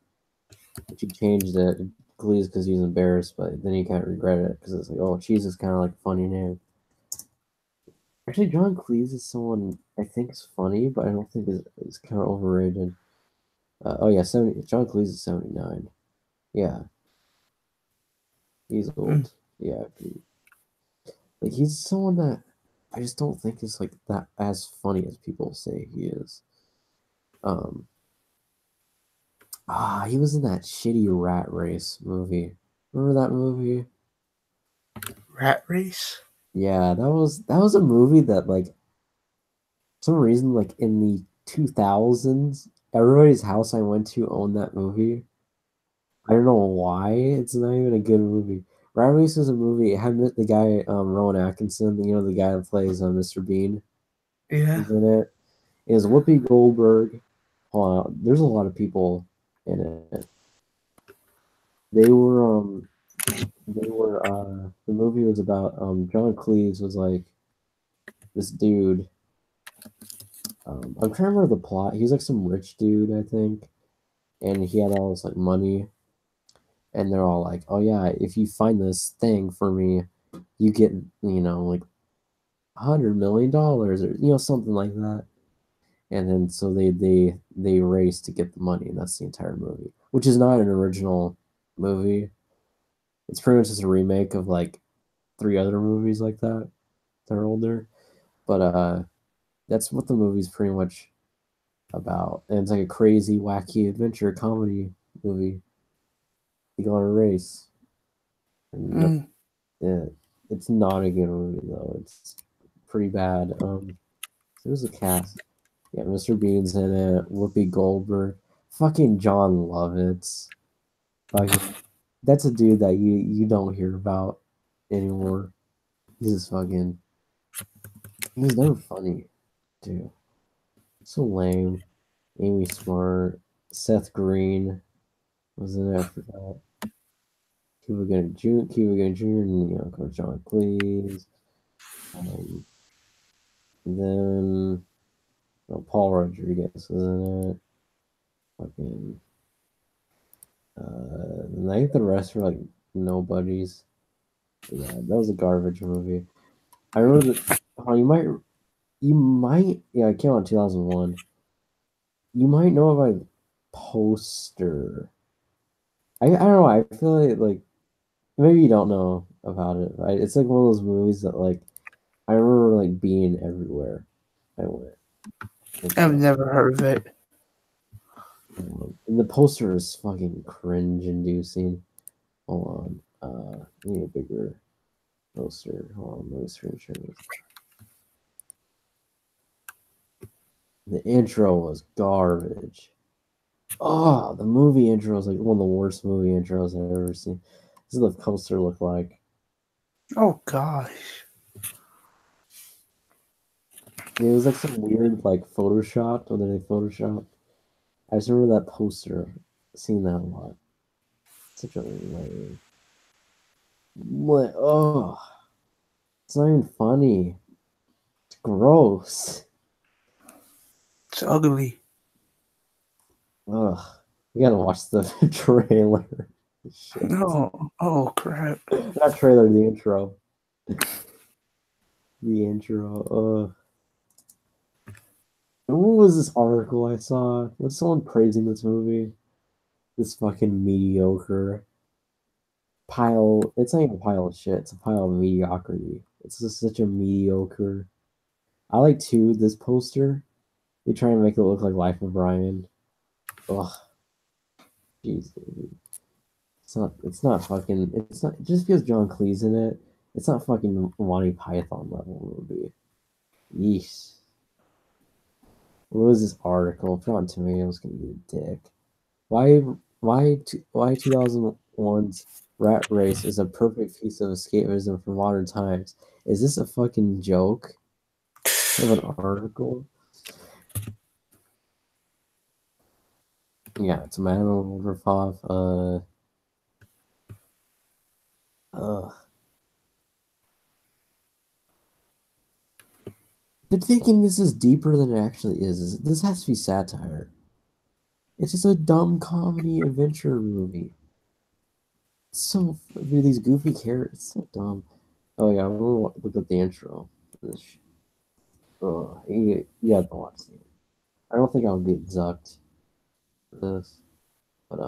but he changed it to Cleese because he was embarrassed, but then he kind of regretted it because it's like, oh, Cheese is kind of like a funny name. Actually, John Cleese is someone I think is funny, but I don't think is kind of overrated. Oh yeah, 70. John Cleese is 79. Yeah, he's Mm. old. Yeah, like he's someone that I just don't think is like that as funny as people say he is. Um, he was in that shitty Rat Race movie. Remember that movie? Rat race. Yeah, that was a movie that like some reason like in the 2000s, everybody's house I went to owned that movie. I don't know why. It's not even a good movie. Rat Race is a movie. It had the guy Rowan Atkinson, the guy that plays Mr. Bean. Yeah, He's in it. Is Whoopi Goldberg. There's a lot of people in it. They were the movie was about John Cleese was like this dude. I'm trying to remember the plot. He's like some rich dude, I think, and he had all this like money, and they're all like, "Oh yeah, if you find this thing for me, you get like $100 million or something like that." And then so they race to get the money, and that's the entire movie, which is not an original movie. It's pretty much just a remake of like three other movies like that. They're older, but that's what the movie's pretty much about. And it's like a crazy, wacky adventure comedy movie. You go on a race, and no, mm. yeah, it's not a good movie though. It's pretty bad. There's a cast. Yeah, Mr. Bean's in it. Whoopi Goldberg, fucking John Lovitz. Fucking, that's a dude that you don't hear about anymore. He's just fucking. He was never funny. Dude, so lame. Amy Smart, Seth Green was in it. I forgot. Cuba Gooding Jr. and Uncle John Cleese. Um, then Paul Rodriguez was in it. Fucking. And I think the rest were like nobodies. But yeah, that was a garbage movie. I remember that. Oh, yeah, it came out in 2001. You might know about the poster. I don't know. I feel like maybe you don't know about it, right? It's like one of those movies that like I remember like being everywhere I went. I've never heard of it. And the poster is fucking cringe inducing. Hold on. I need a bigger poster. Hold on, let me screenshot this. The intro was garbage. Oh, the movie intro is like one of the worst movie intros I've ever seen. This is what the poster look like. Oh gosh. It was like some weird like Photoshop, or did they Photoshop? I just remember that poster, seeing that a lot. Such a lame. What? Oh, it's not even funny. It's gross. It's ugly. Ugh. We gotta watch the trailer. Shit. No. Oh crap. Not trailer, the intro. The intro. What was this article I saw? Was someone praising this movie? This fucking mediocre pile. It's not even a pile of shit. It's a pile of mediocrity. It's just such a mediocre. I like too this poster. They try and make it look like Life of Brian. Ugh. Jeez, dude. It's not. It's not fucking. It's not. Just because John Cleese in it, it's not fucking Monty Python level movie. Yeesh. What was this article? Rotten Tomatoes gonna be a dick. Why 2001's Rat Race is a perfect piece of escapism for modern times? Is this a fucking joke of an article? Yeah, it's a man over five. But thinking this is deeper than it actually is. This has to be satire. It's just a dumb comedy adventure movie. It's so these goofy characters. It's so dumb. Oh yeah, I'm gonna look up the intro. Oh, you have to watch it. I don't think I'll get zucked for this, but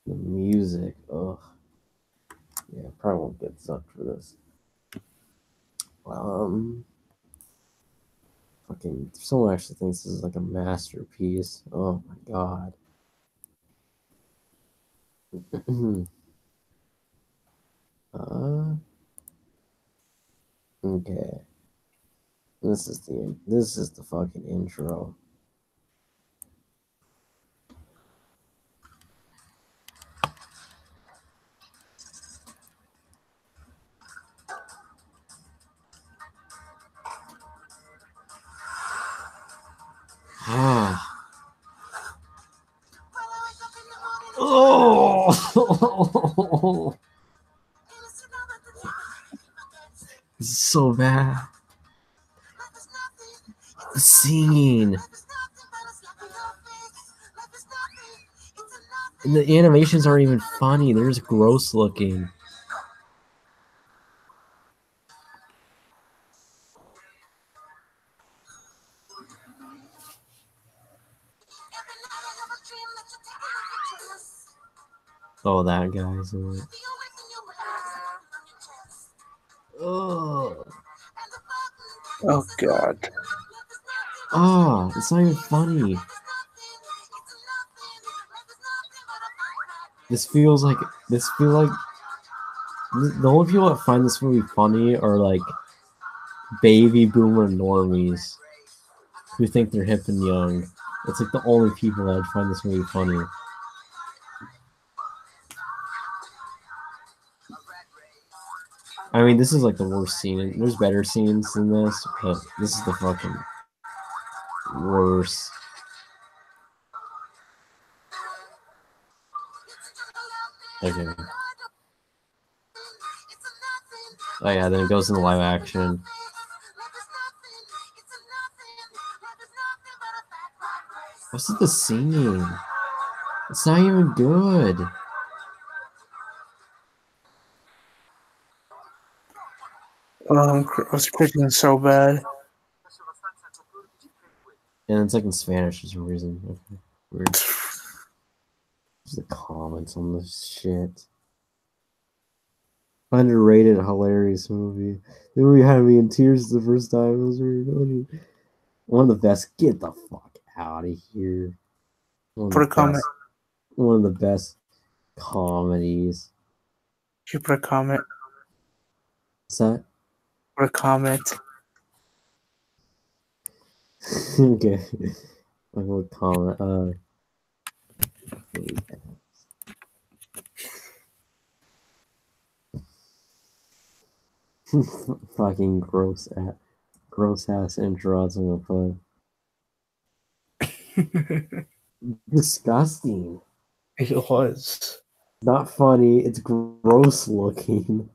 the music. Ugh. Yeah, probably won't get zucked for this. Fucking someone actually thinks this is like a masterpiece. Oh my god. Okay. This is the fucking intro. Ah. Oh. This is so bad. The singing. And the animations aren't even funny. They're just gross looking. Oh, that guy's in it. Oh. Oh god. Oh, it's not even funny. This feels like the only people that find this movie funny are like baby boomer normies who think they're hip and young. It's like the only people that would find this movie funny. I mean, this is like the worst scene. There's better scenes than this, but this is the fucking worst. Okay. Oh yeah, then it goes into live action. What's with the singing? It's not even good. I was clicking so bad. And it's like in Spanish for some reason. Okay. Weird. There's the comments on this shit. Underrated, hilarious movie. The movie had me in tears the first time. It was very funny. One of the best. Get the fuck out of here. Put a comment. One of the best comedies. You put a comment. What's that? Put a comment. Okay. I will comment. Fucking gross ass intros I'm gonna put. Disgusting. It was. Not funny. It's gross looking.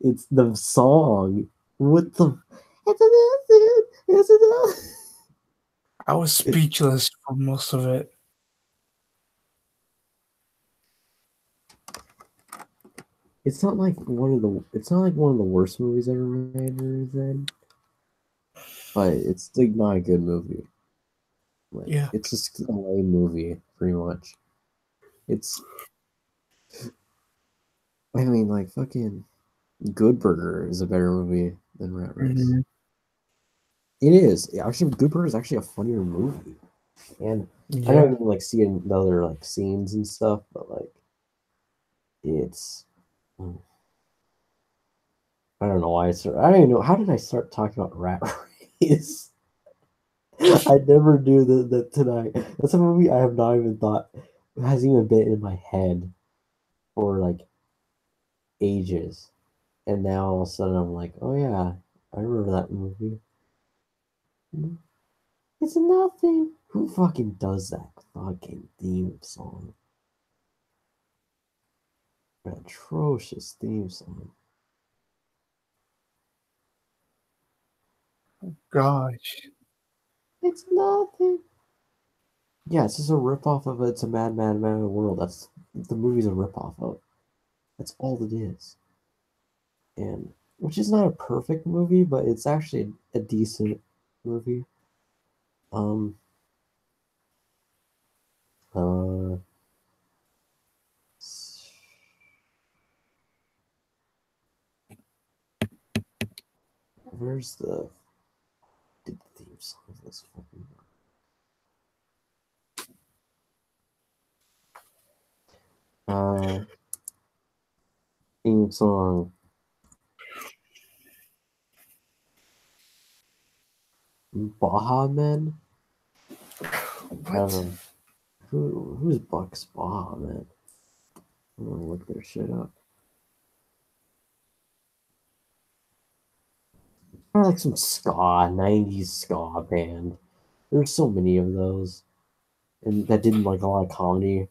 It's the song. What the? I was speechless for most of it. It's not like one of the. It's not like one of the worst movies ever made or anything. But it's like not a good movie. Like, Yeah. it's just a lame movie, pretty much. It's. I mean, like fucking Good Burger is a better movie than Rat Race. Mm-hmm. It is actually Good Burger is actually a funnier movie, and I know you can like see in the other like scenes and stuff, but like it's. I don't know why I started. I don't even know how did I start talking about Rat Race. I never knew that tonight. That's a movie I have not even thought hasn't even been in my head for like ages, and now all of a sudden I'm like, oh yeah, I remember that movie. It's nothing. Who fucking does that fucking theme song? An atrocious theme song. Gosh. It's nothing. Yeah, it's just a ripoff of It's a Mad, Mad, Mad World. That's the movie's a ripoff of. That's all it is. And which is not a perfect movie, but it's actually a decent movie. Um uh where's the theme song of this fucking theme song. Baha Men? What? Who's Bucks Baha Man? I'm gonna look their shit up. Or like some ska, 90s ska band. There's so many of those. And that did like a lot of comedy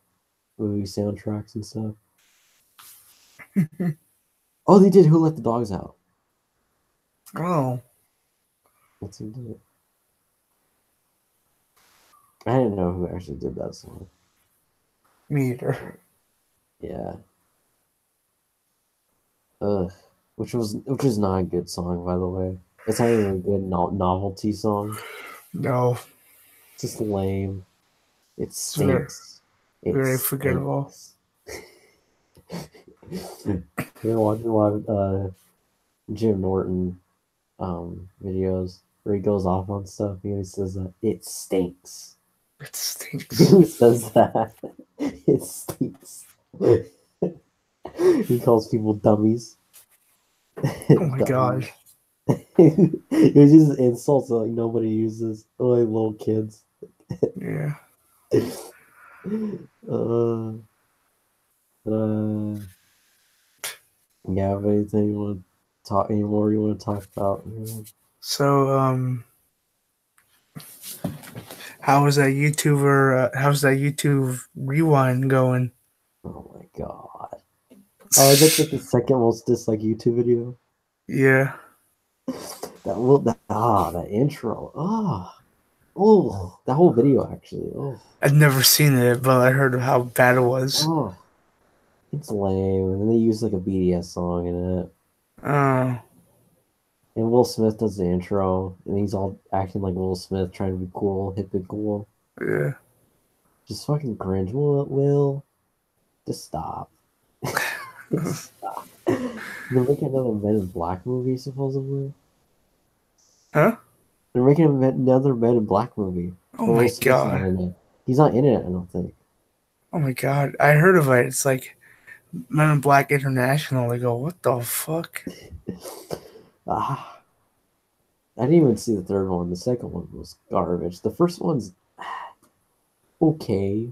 movie soundtracks and stuff. Oh, they did Who Let the Dogs Out. Oh. That's who did it. I didn't know who actually did that song. Me either. Yeah. Ugh. Which is not a good song, by the way. It's not even a good novelty song. No. It's just lame. It It's very, stinks. It very forgettable. stinks. You're watching a lot of Jim Norton videos where he goes off on stuff. He says that it stinks. It stinks. Who says that? It stinks. He calls people dummies. Oh my god. It was just insults that like nobody uses, only little kids. Yeah. uh, uh, yeah, but anything you want to talk anymore? You want to talk about? So, how was that YouTuber? How's that YouTube rewind going? Oh my god! Oh, that's like the second most disliked YouTube video. Yeah, That intro. Oh, that whole video actually. I've never seen it, but I heard how bad it was. Oh, it's lame. And then they use like a BDS song in it. Oh, And Will Smith does the intro, and he's all acting like Will Smith, trying to be cool, hip and cool. yeah. Just fucking cringe. Will, just stop. Just stop. They're making another Men in Black movie, supposedly. Huh? They're making another Men in Black movie. Oh But Will my Smith's not god. in it. He's not in it, I don't think. Oh my god. I heard of it. It's like Men in Black International. They go, what the fuck? Ah, I didn't even see the third one. The second one was garbage. The first one's okay.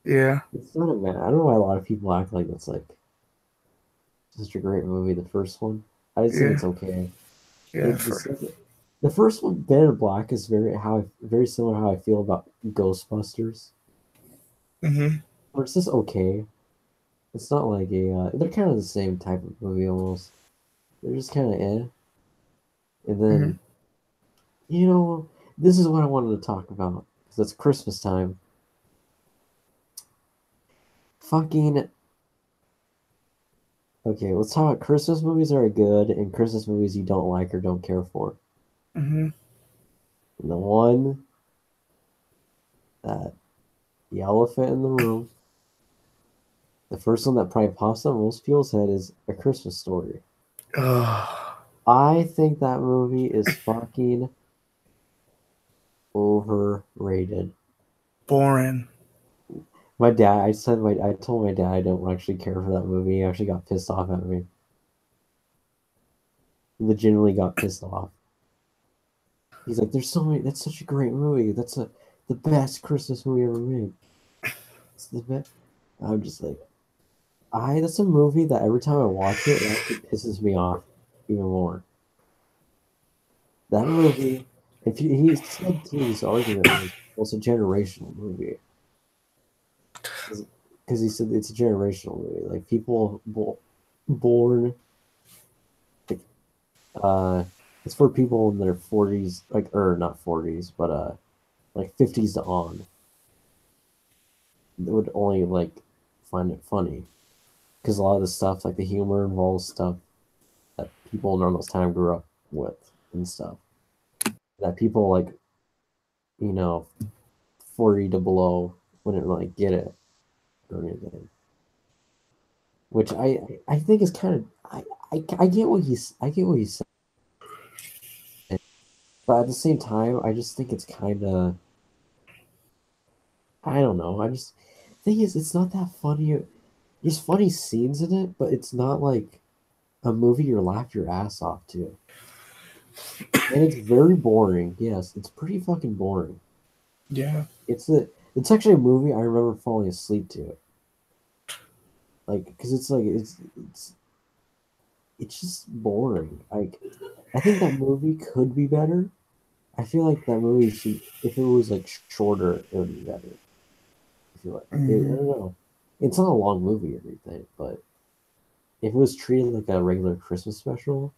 Yeah, It's not a man. I don't know why a lot of people act like it's like such a great movie. The first one, I just think yeah, it's okay. yeah. The second, the first one, Ben in Black, is very similar to how I feel about Ghostbusters. Mm-hmm. Where it's just okay. It's not like a. They're kind of the same type of movie almost. They're just kind of eh. And Mm-hmm. then this is what I wanted to talk about because it's Christmas time. Fucking okay. Let's talk about Christmas movies that are good and Christmas movies you don't like or don't care for. Mm-hmm. And the one that the elephant in the room. The first one that probably pops up in most people's head is A Christmas Story. Oh, I think that movie is fucking overrated. boring. I told my dad I don't actually care for that movie. He actually got pissed off at me. He legitimately got pissed off. He's like, "There's so many. That's such a great movie. The best Christmas movie ever made. It's the best." I'm just like, That's a movie that every time I watch it, it actually pisses me off even more. That movie, he said too, this argument was, well, it's a generational movie because he said it's a generational movie. Like born, like it's for people in their 40s, like or not 40s, but like 50s to on. They would only like find it funny because a lot of the stuff, like the humor, involves stuff that people around those time grew up with and stuff that people like, you know, 40 to below wouldn't like get it or anything. Which I think is kind of I get I get what he's saying, but at the same time, I just think it's kind of I don't know. I just thing is, it's not that funny. There's funny scenes in it, but it's not like a movie you're laugh your ass off to. And it's very boring. Yes, it's pretty fucking boring. Yeah. It's actually a movie I remember falling asleep to. Like, because it's just boring. Like, I think that movie could be better. I feel like that movie should, if it was like shorter, it would be better. I feel like I Mm-hmm. don't know. It's not a long movie or anything, but if it was treated like a regular Christmas special,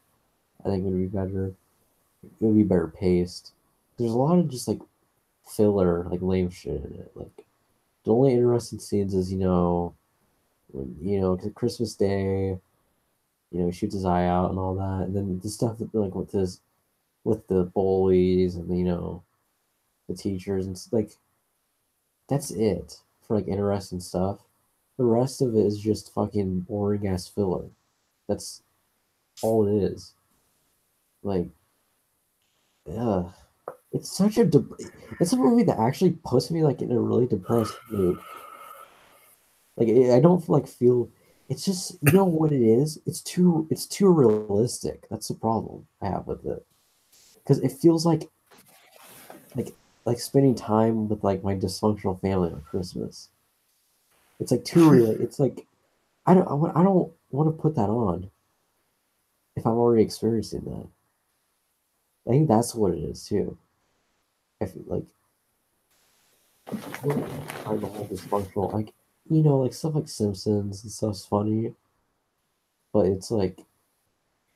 I think it would be better. It would be better paced. There's a lot of just like filler, like lame shit in it. Like the only interesting scenes is when Christmas Day, he shoots his eye out and all that, and then the stuff that like with the bullies and the teachers and like that's it for like interesting stuff. The rest of it is just fucking boring ass filler. That's all it is. Like, ugh. It's such a it's a movie that actually puts me like in a really depressed mood. Like I don't like feel. It's just what it is. It's too realistic. That's the problem I have with it because it feels like like spending time with like my dysfunctional family on Christmas. It's like too real. It's like I don't want to put that on if I'm already experiencing that. I think that's what it is too. I feel like I don't find the whole dysfunctional like like stuff like Simpsons and stuff's funny, but it's like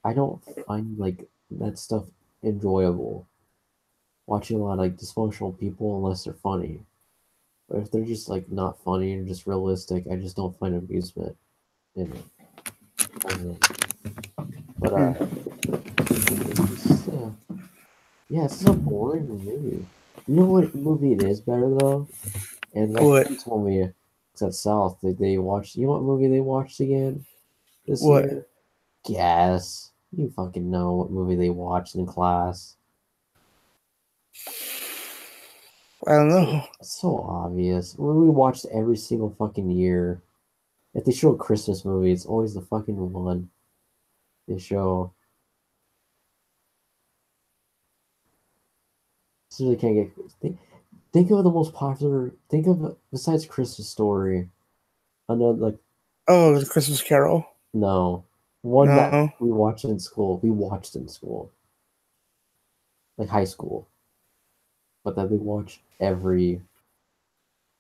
I don't find like that stuff enjoyable. Watching a lot of like dysfunctional people unless they're funny. But if they're just like not funny and just realistic, I just don't find amusement in it. But it's just yeah, it's just a boring movie. You know what movie it is better though? And my What? friend told me, it's at South, they watched. You know what movie they watched again this What? year? Guess. You fucking know what movie they watched in class. I don't So, know. so obvious. We watched every single fucking year. If they show a Christmas movie, it's always the fucking one they show. So they can't get. Think of the most popular. Think of besides Christmas Story. Another like Oh, the Christmas Carol. no one that No. we watched in school. We watched in school, like high school, but that they watch every.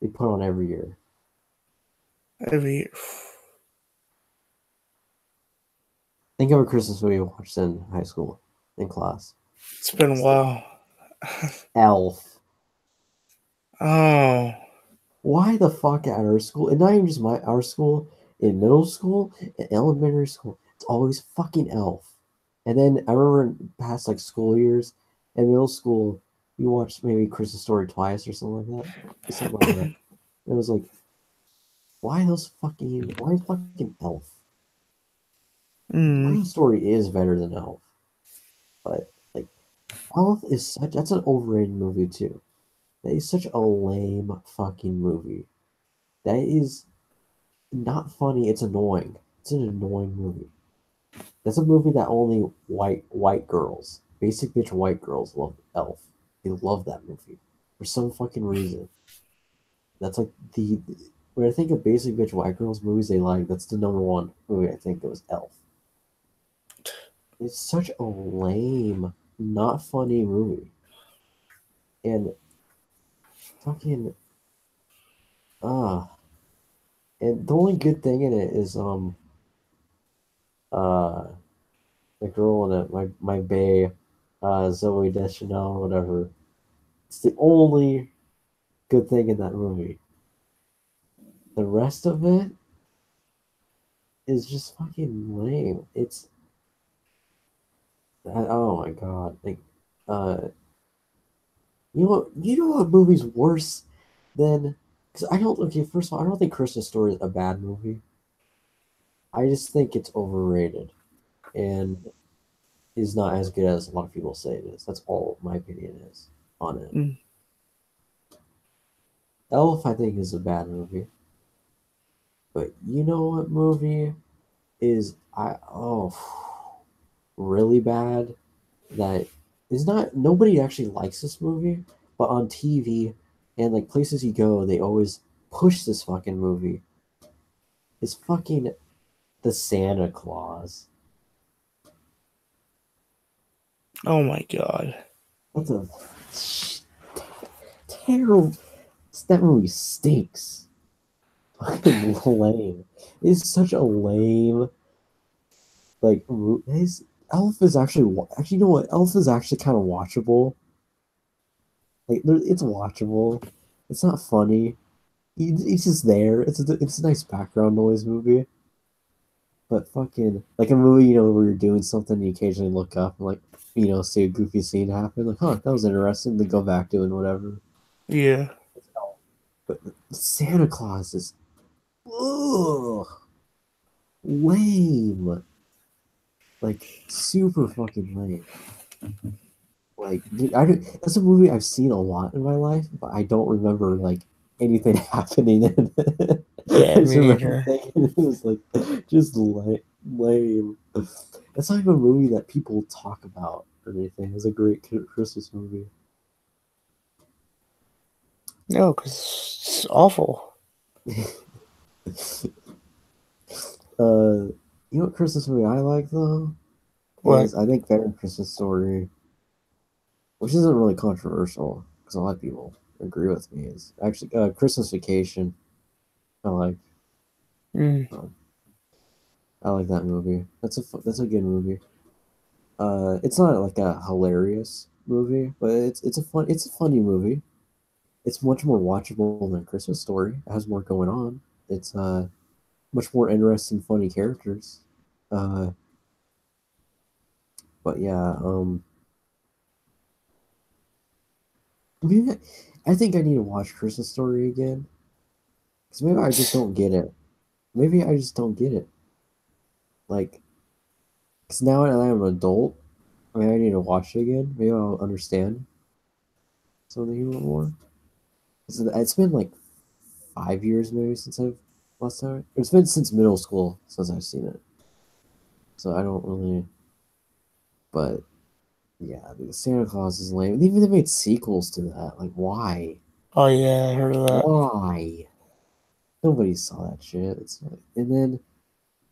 They put on every year. Every Think of a Christmas movie we watched in high school, in class. it's been a while. Elf. Oh. Why the fuck at our school? And not even just our school, in middle school, in elementary school, it's always fucking Elf. And then I remember in past like school years, in middle school, we watched maybe Christmas Story twice or something like that. Something like that. And it was like, why fucking Elf? Mm. Christmas Story is better than Elf. But like Elf is that's an overrated movie too. That is such a lame fucking movie. That is not funny. It's annoying. It's an annoying movie. That's a movie that only white girls, basic bitch white girls love. Elf. They love that movie for some fucking reason. That's like when I think of basic bitch white girls movies they like. That's the number one movie I think. It was Elf. It's such a lame, not funny movie, and fucking ah. And the only good thing in it is uh the girl in it, my bae, Zoe Deschanel, whatever. It's the only good thing in that movie. The rest of it is just fucking lame. Oh my god, like, uh, you know what movie's worse than? Because I don't okay. First of all, I don't think Christmas Story is a bad movie. I just think it's overrated and is not as good as a lot of people say it is. That's all my opinion is on it. Mm. Elf, I think, is a bad movie. But you know what movie is really bad that is not nobody actually likes this movie, but on TV and like places you go, they always push this fucking movie. It's fucking the Santa Claus. Oh my god. That's a terrible. That movie stinks. Fucking lame. It's such a lame like his Elf is actually you know what Elf is actually kind of watchable. Like it's watchable. It's not funny. He's just there. It's a nice background noise movie. But fucking like a movie, where you're doing something, you occasionally look up and like, see a goofy scene happen. Like, huh, that was interesting. Then go back doing whatever. Yeah. But Santa Claus is ugh, lame. Like super fucking lame. Like dude, that's a movie I've seen a lot in my life, but I don't remember like anything happening in it. Yeah, I just me remember either. thinking it was like just lame. It's not even a movie that people talk about or anything. It's a great Christmas movie. No, because it's awful. You know what Christmas movie I like though What? is I think Better Christmas Story, which isn't really controversial because a lot of people agree with me. Is actually Christmas Vacation. I like. Mm. Um, I like that movie. That's a good movie. It's not like a hilarious movie, but it's a funny movie. It's much more watchable than Christmas Story. It has more going on. It's much more interesting, funny characters. Uh, but yeah, maybe I think I need to watch Christmas Story again because maybe I just don't get it. Maybe I just don't get it. Like, because now that I'm an adult, I mean, I need to watch it again. Maybe I'll understand something a little more. 'Cause it's been like 5 years maybe since I've last time. It's been since middle school since I've seen it. So I don't really. But yeah, the Santa Claus is lame. And even they made sequels to that. Like, why? Oh yeah, I heard of that. Why? Nobody saw that shit. And then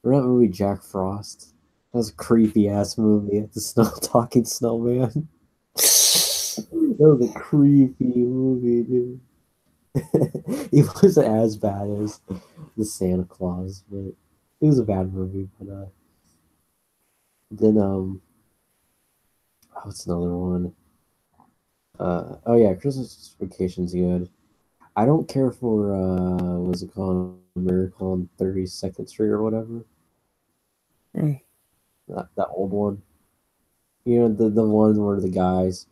remember that movie Jack Frost? That was a creepy ass movie. The snow talking snowman. That was a creepy movie, dude. It wasn't as bad as the Santa Claus, but it was a bad movie. But then what's another one? Oh yeah, Christmas Vacation's good. I don't care for what's it called? Miracle on 32nd Street or whatever. Mm. That old one. You know the one where the guys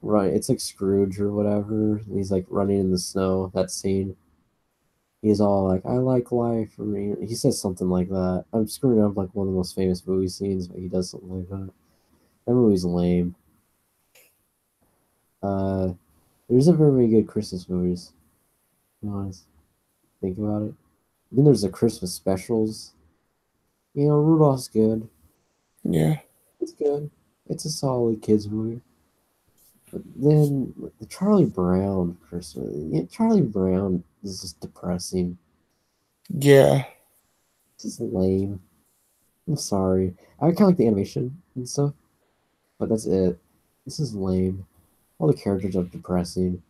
run. It's like Scrooge or whatever. And he's like running in the snow. That scene. He's all like, "I like life." Or he says something like that. I'm screwing up like one of the most famous movie scenes, but he does something like that. That movie's lame. Uh, there isn't very many good Christmas movies. To be honest, think about it. Then there's the Christmas specials. You know, Rudolph's good. Yeah. It's good. It's a solid kids movie. But then the Charlie Brown Christmas. Yeah, Charlie Brown is just depressing. Yeah. It's just lame. I'm sorry. I kind of like the animation and stuff, but that's it. This is lame. All the characters are depressing.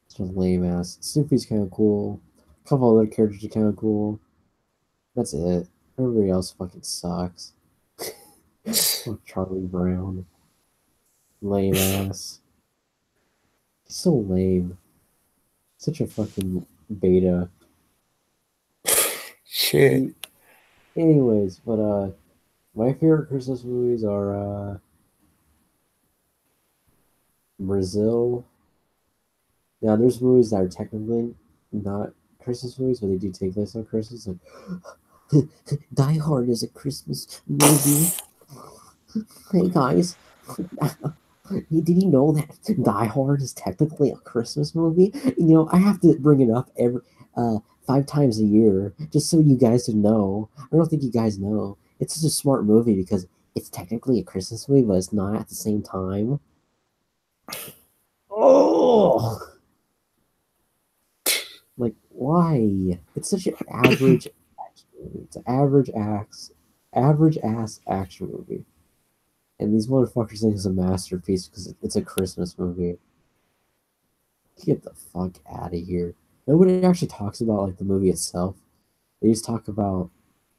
It's just lame ass. Snoopy's kind of cool. A couple other characters are kind of cool. That's it. Everybody else fucking sucks. Oh, Charlie Brown. Lame ass. He's so lame. Such a fucking beta. Shit. He, anyways, but my favorite Christmas movies are Brazil. Now there's movies that are technically not Christmas movies, but they do take place on Christmas. Like Die Hard is a Christmas movie. Hey guys, did you know that Die Hard is technically a Christmas movie? You know, I have to bring it up every 5 times a year just so you guys would know. I don't think you guys know. It's such a smart movie because it's technically a Christmas movie, but it's not at the same time. Oh, like why? It's such an average action movie. It's an average ass action movie. And these motherfuckers think it's a masterpiece because it's a Christmas movie. Get the fuck out of here. Nobody actually talks about like the movie itself. They just talk about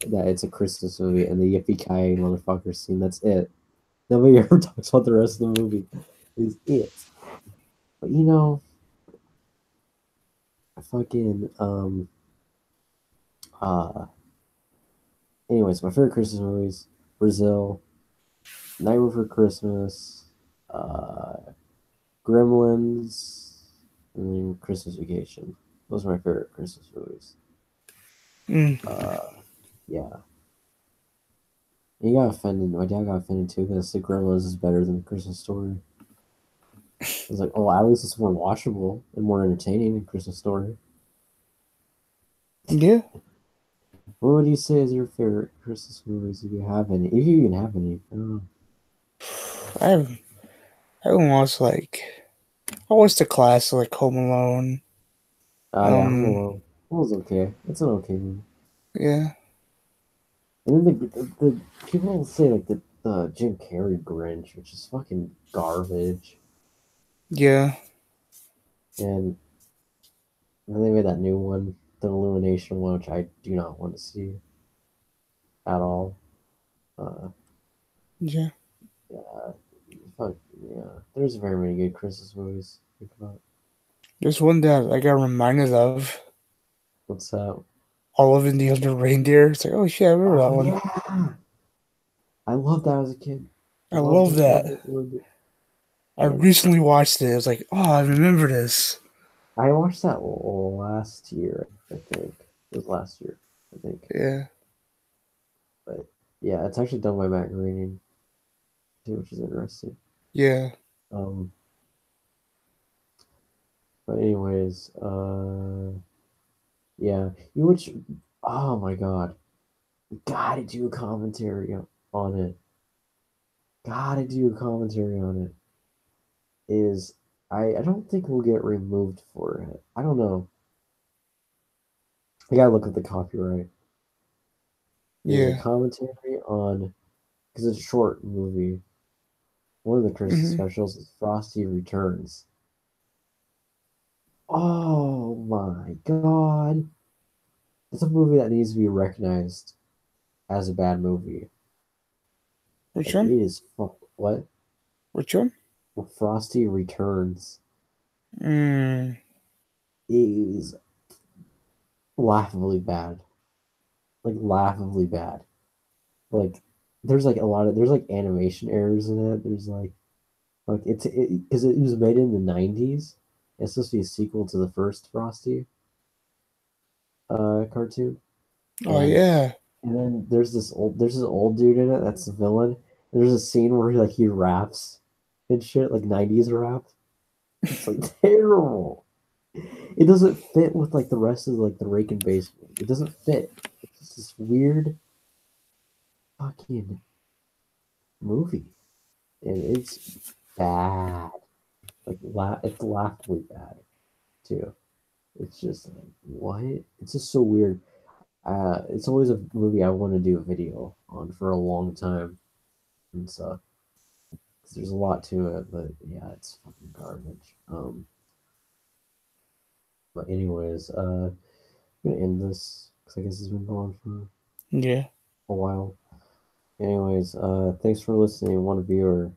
that it's a Christmas movie and the yippee ki motherfucker scene. That's it. Nobody ever talks about the rest of the movie. Is it? But you know, fucking uh. Anyways, my favorite Christmas movies: Brazil, Night Before Christmas, uh, Gremlins, and then Christmas Vacation. Those are my favorite Christmas movies. Mm. Uh, yeah. He got offended. My dad got offended too because the Gremlins is better than Christmas Story. I was like, oh, at least it's more watchable and more entertaining than Christmas Story. Yeah. What would you say is your favorite Christmas movies if you have any? If you even have any. I don't know. I haven't watched like I watched the classic like Home Alone. Yeah, Home Um, Alone. It was okay. It's an okay movie. yeah, And then the people say like the Jim Carrey Grinch, which is fucking garbage. yeah. And then they made that new one, the Illumination one, which I do not want to see at all. Uh, Yeah. yeah, fuck, yeah. There's very many good Christmas movies. Think about There's one that I got reminded of. what's that? Olive and the Other Reindeer. It's like, oh shit, I remember that Oh one. yeah, I loved that as a kid. I love Loved that. it, loved it. I And recently watched it. I was like, oh, I remember this. I watched that last year. I think it was last year. I think, Yeah, but yeah, it's actually done by Matt Groening too, which is interesting. yeah. Um, but anyways, yeah, you which, oh my god, we gotta do a commentary on it. Gotta do a commentary on it. Is I don't think we'll get removed for it. I don't know. I gotta look at the copyright. Is a Yeah. commentary on because it's a short movie. One of the Christmas Hmm. specials is Frosty Returns. Oh my god. It's a movie that needs to be recognized as a bad movie. Which Like it one? is what? Which one? Frosty Returns Mm. is laughably bad. Like laughably bad. Like there's like a lot of there's like animation errors in it. There's like it's because it was made in the 90s. It's supposed to be a sequel to the first Frosty cartoon. Oh And yeah. then there's this old dude in it that's the villain. There's a scene where he raps and shit, like 90s rap. It's like terrible. It doesn't fit with like the rest of like the rake and base movie. It doesn't fit. It's just this weird fucking movie. And it's bad. Like it's laughably bad too. It's just like what? It's just so weird. It's always a movie I want to do a video on for a long time and stuff. 'Cause there's a lot to it, but yeah, it's fucking garbage. But anyways, I'm gonna end this because I guess it's been going for Yeah. a while. Anyways, thanks for listening, one viewer.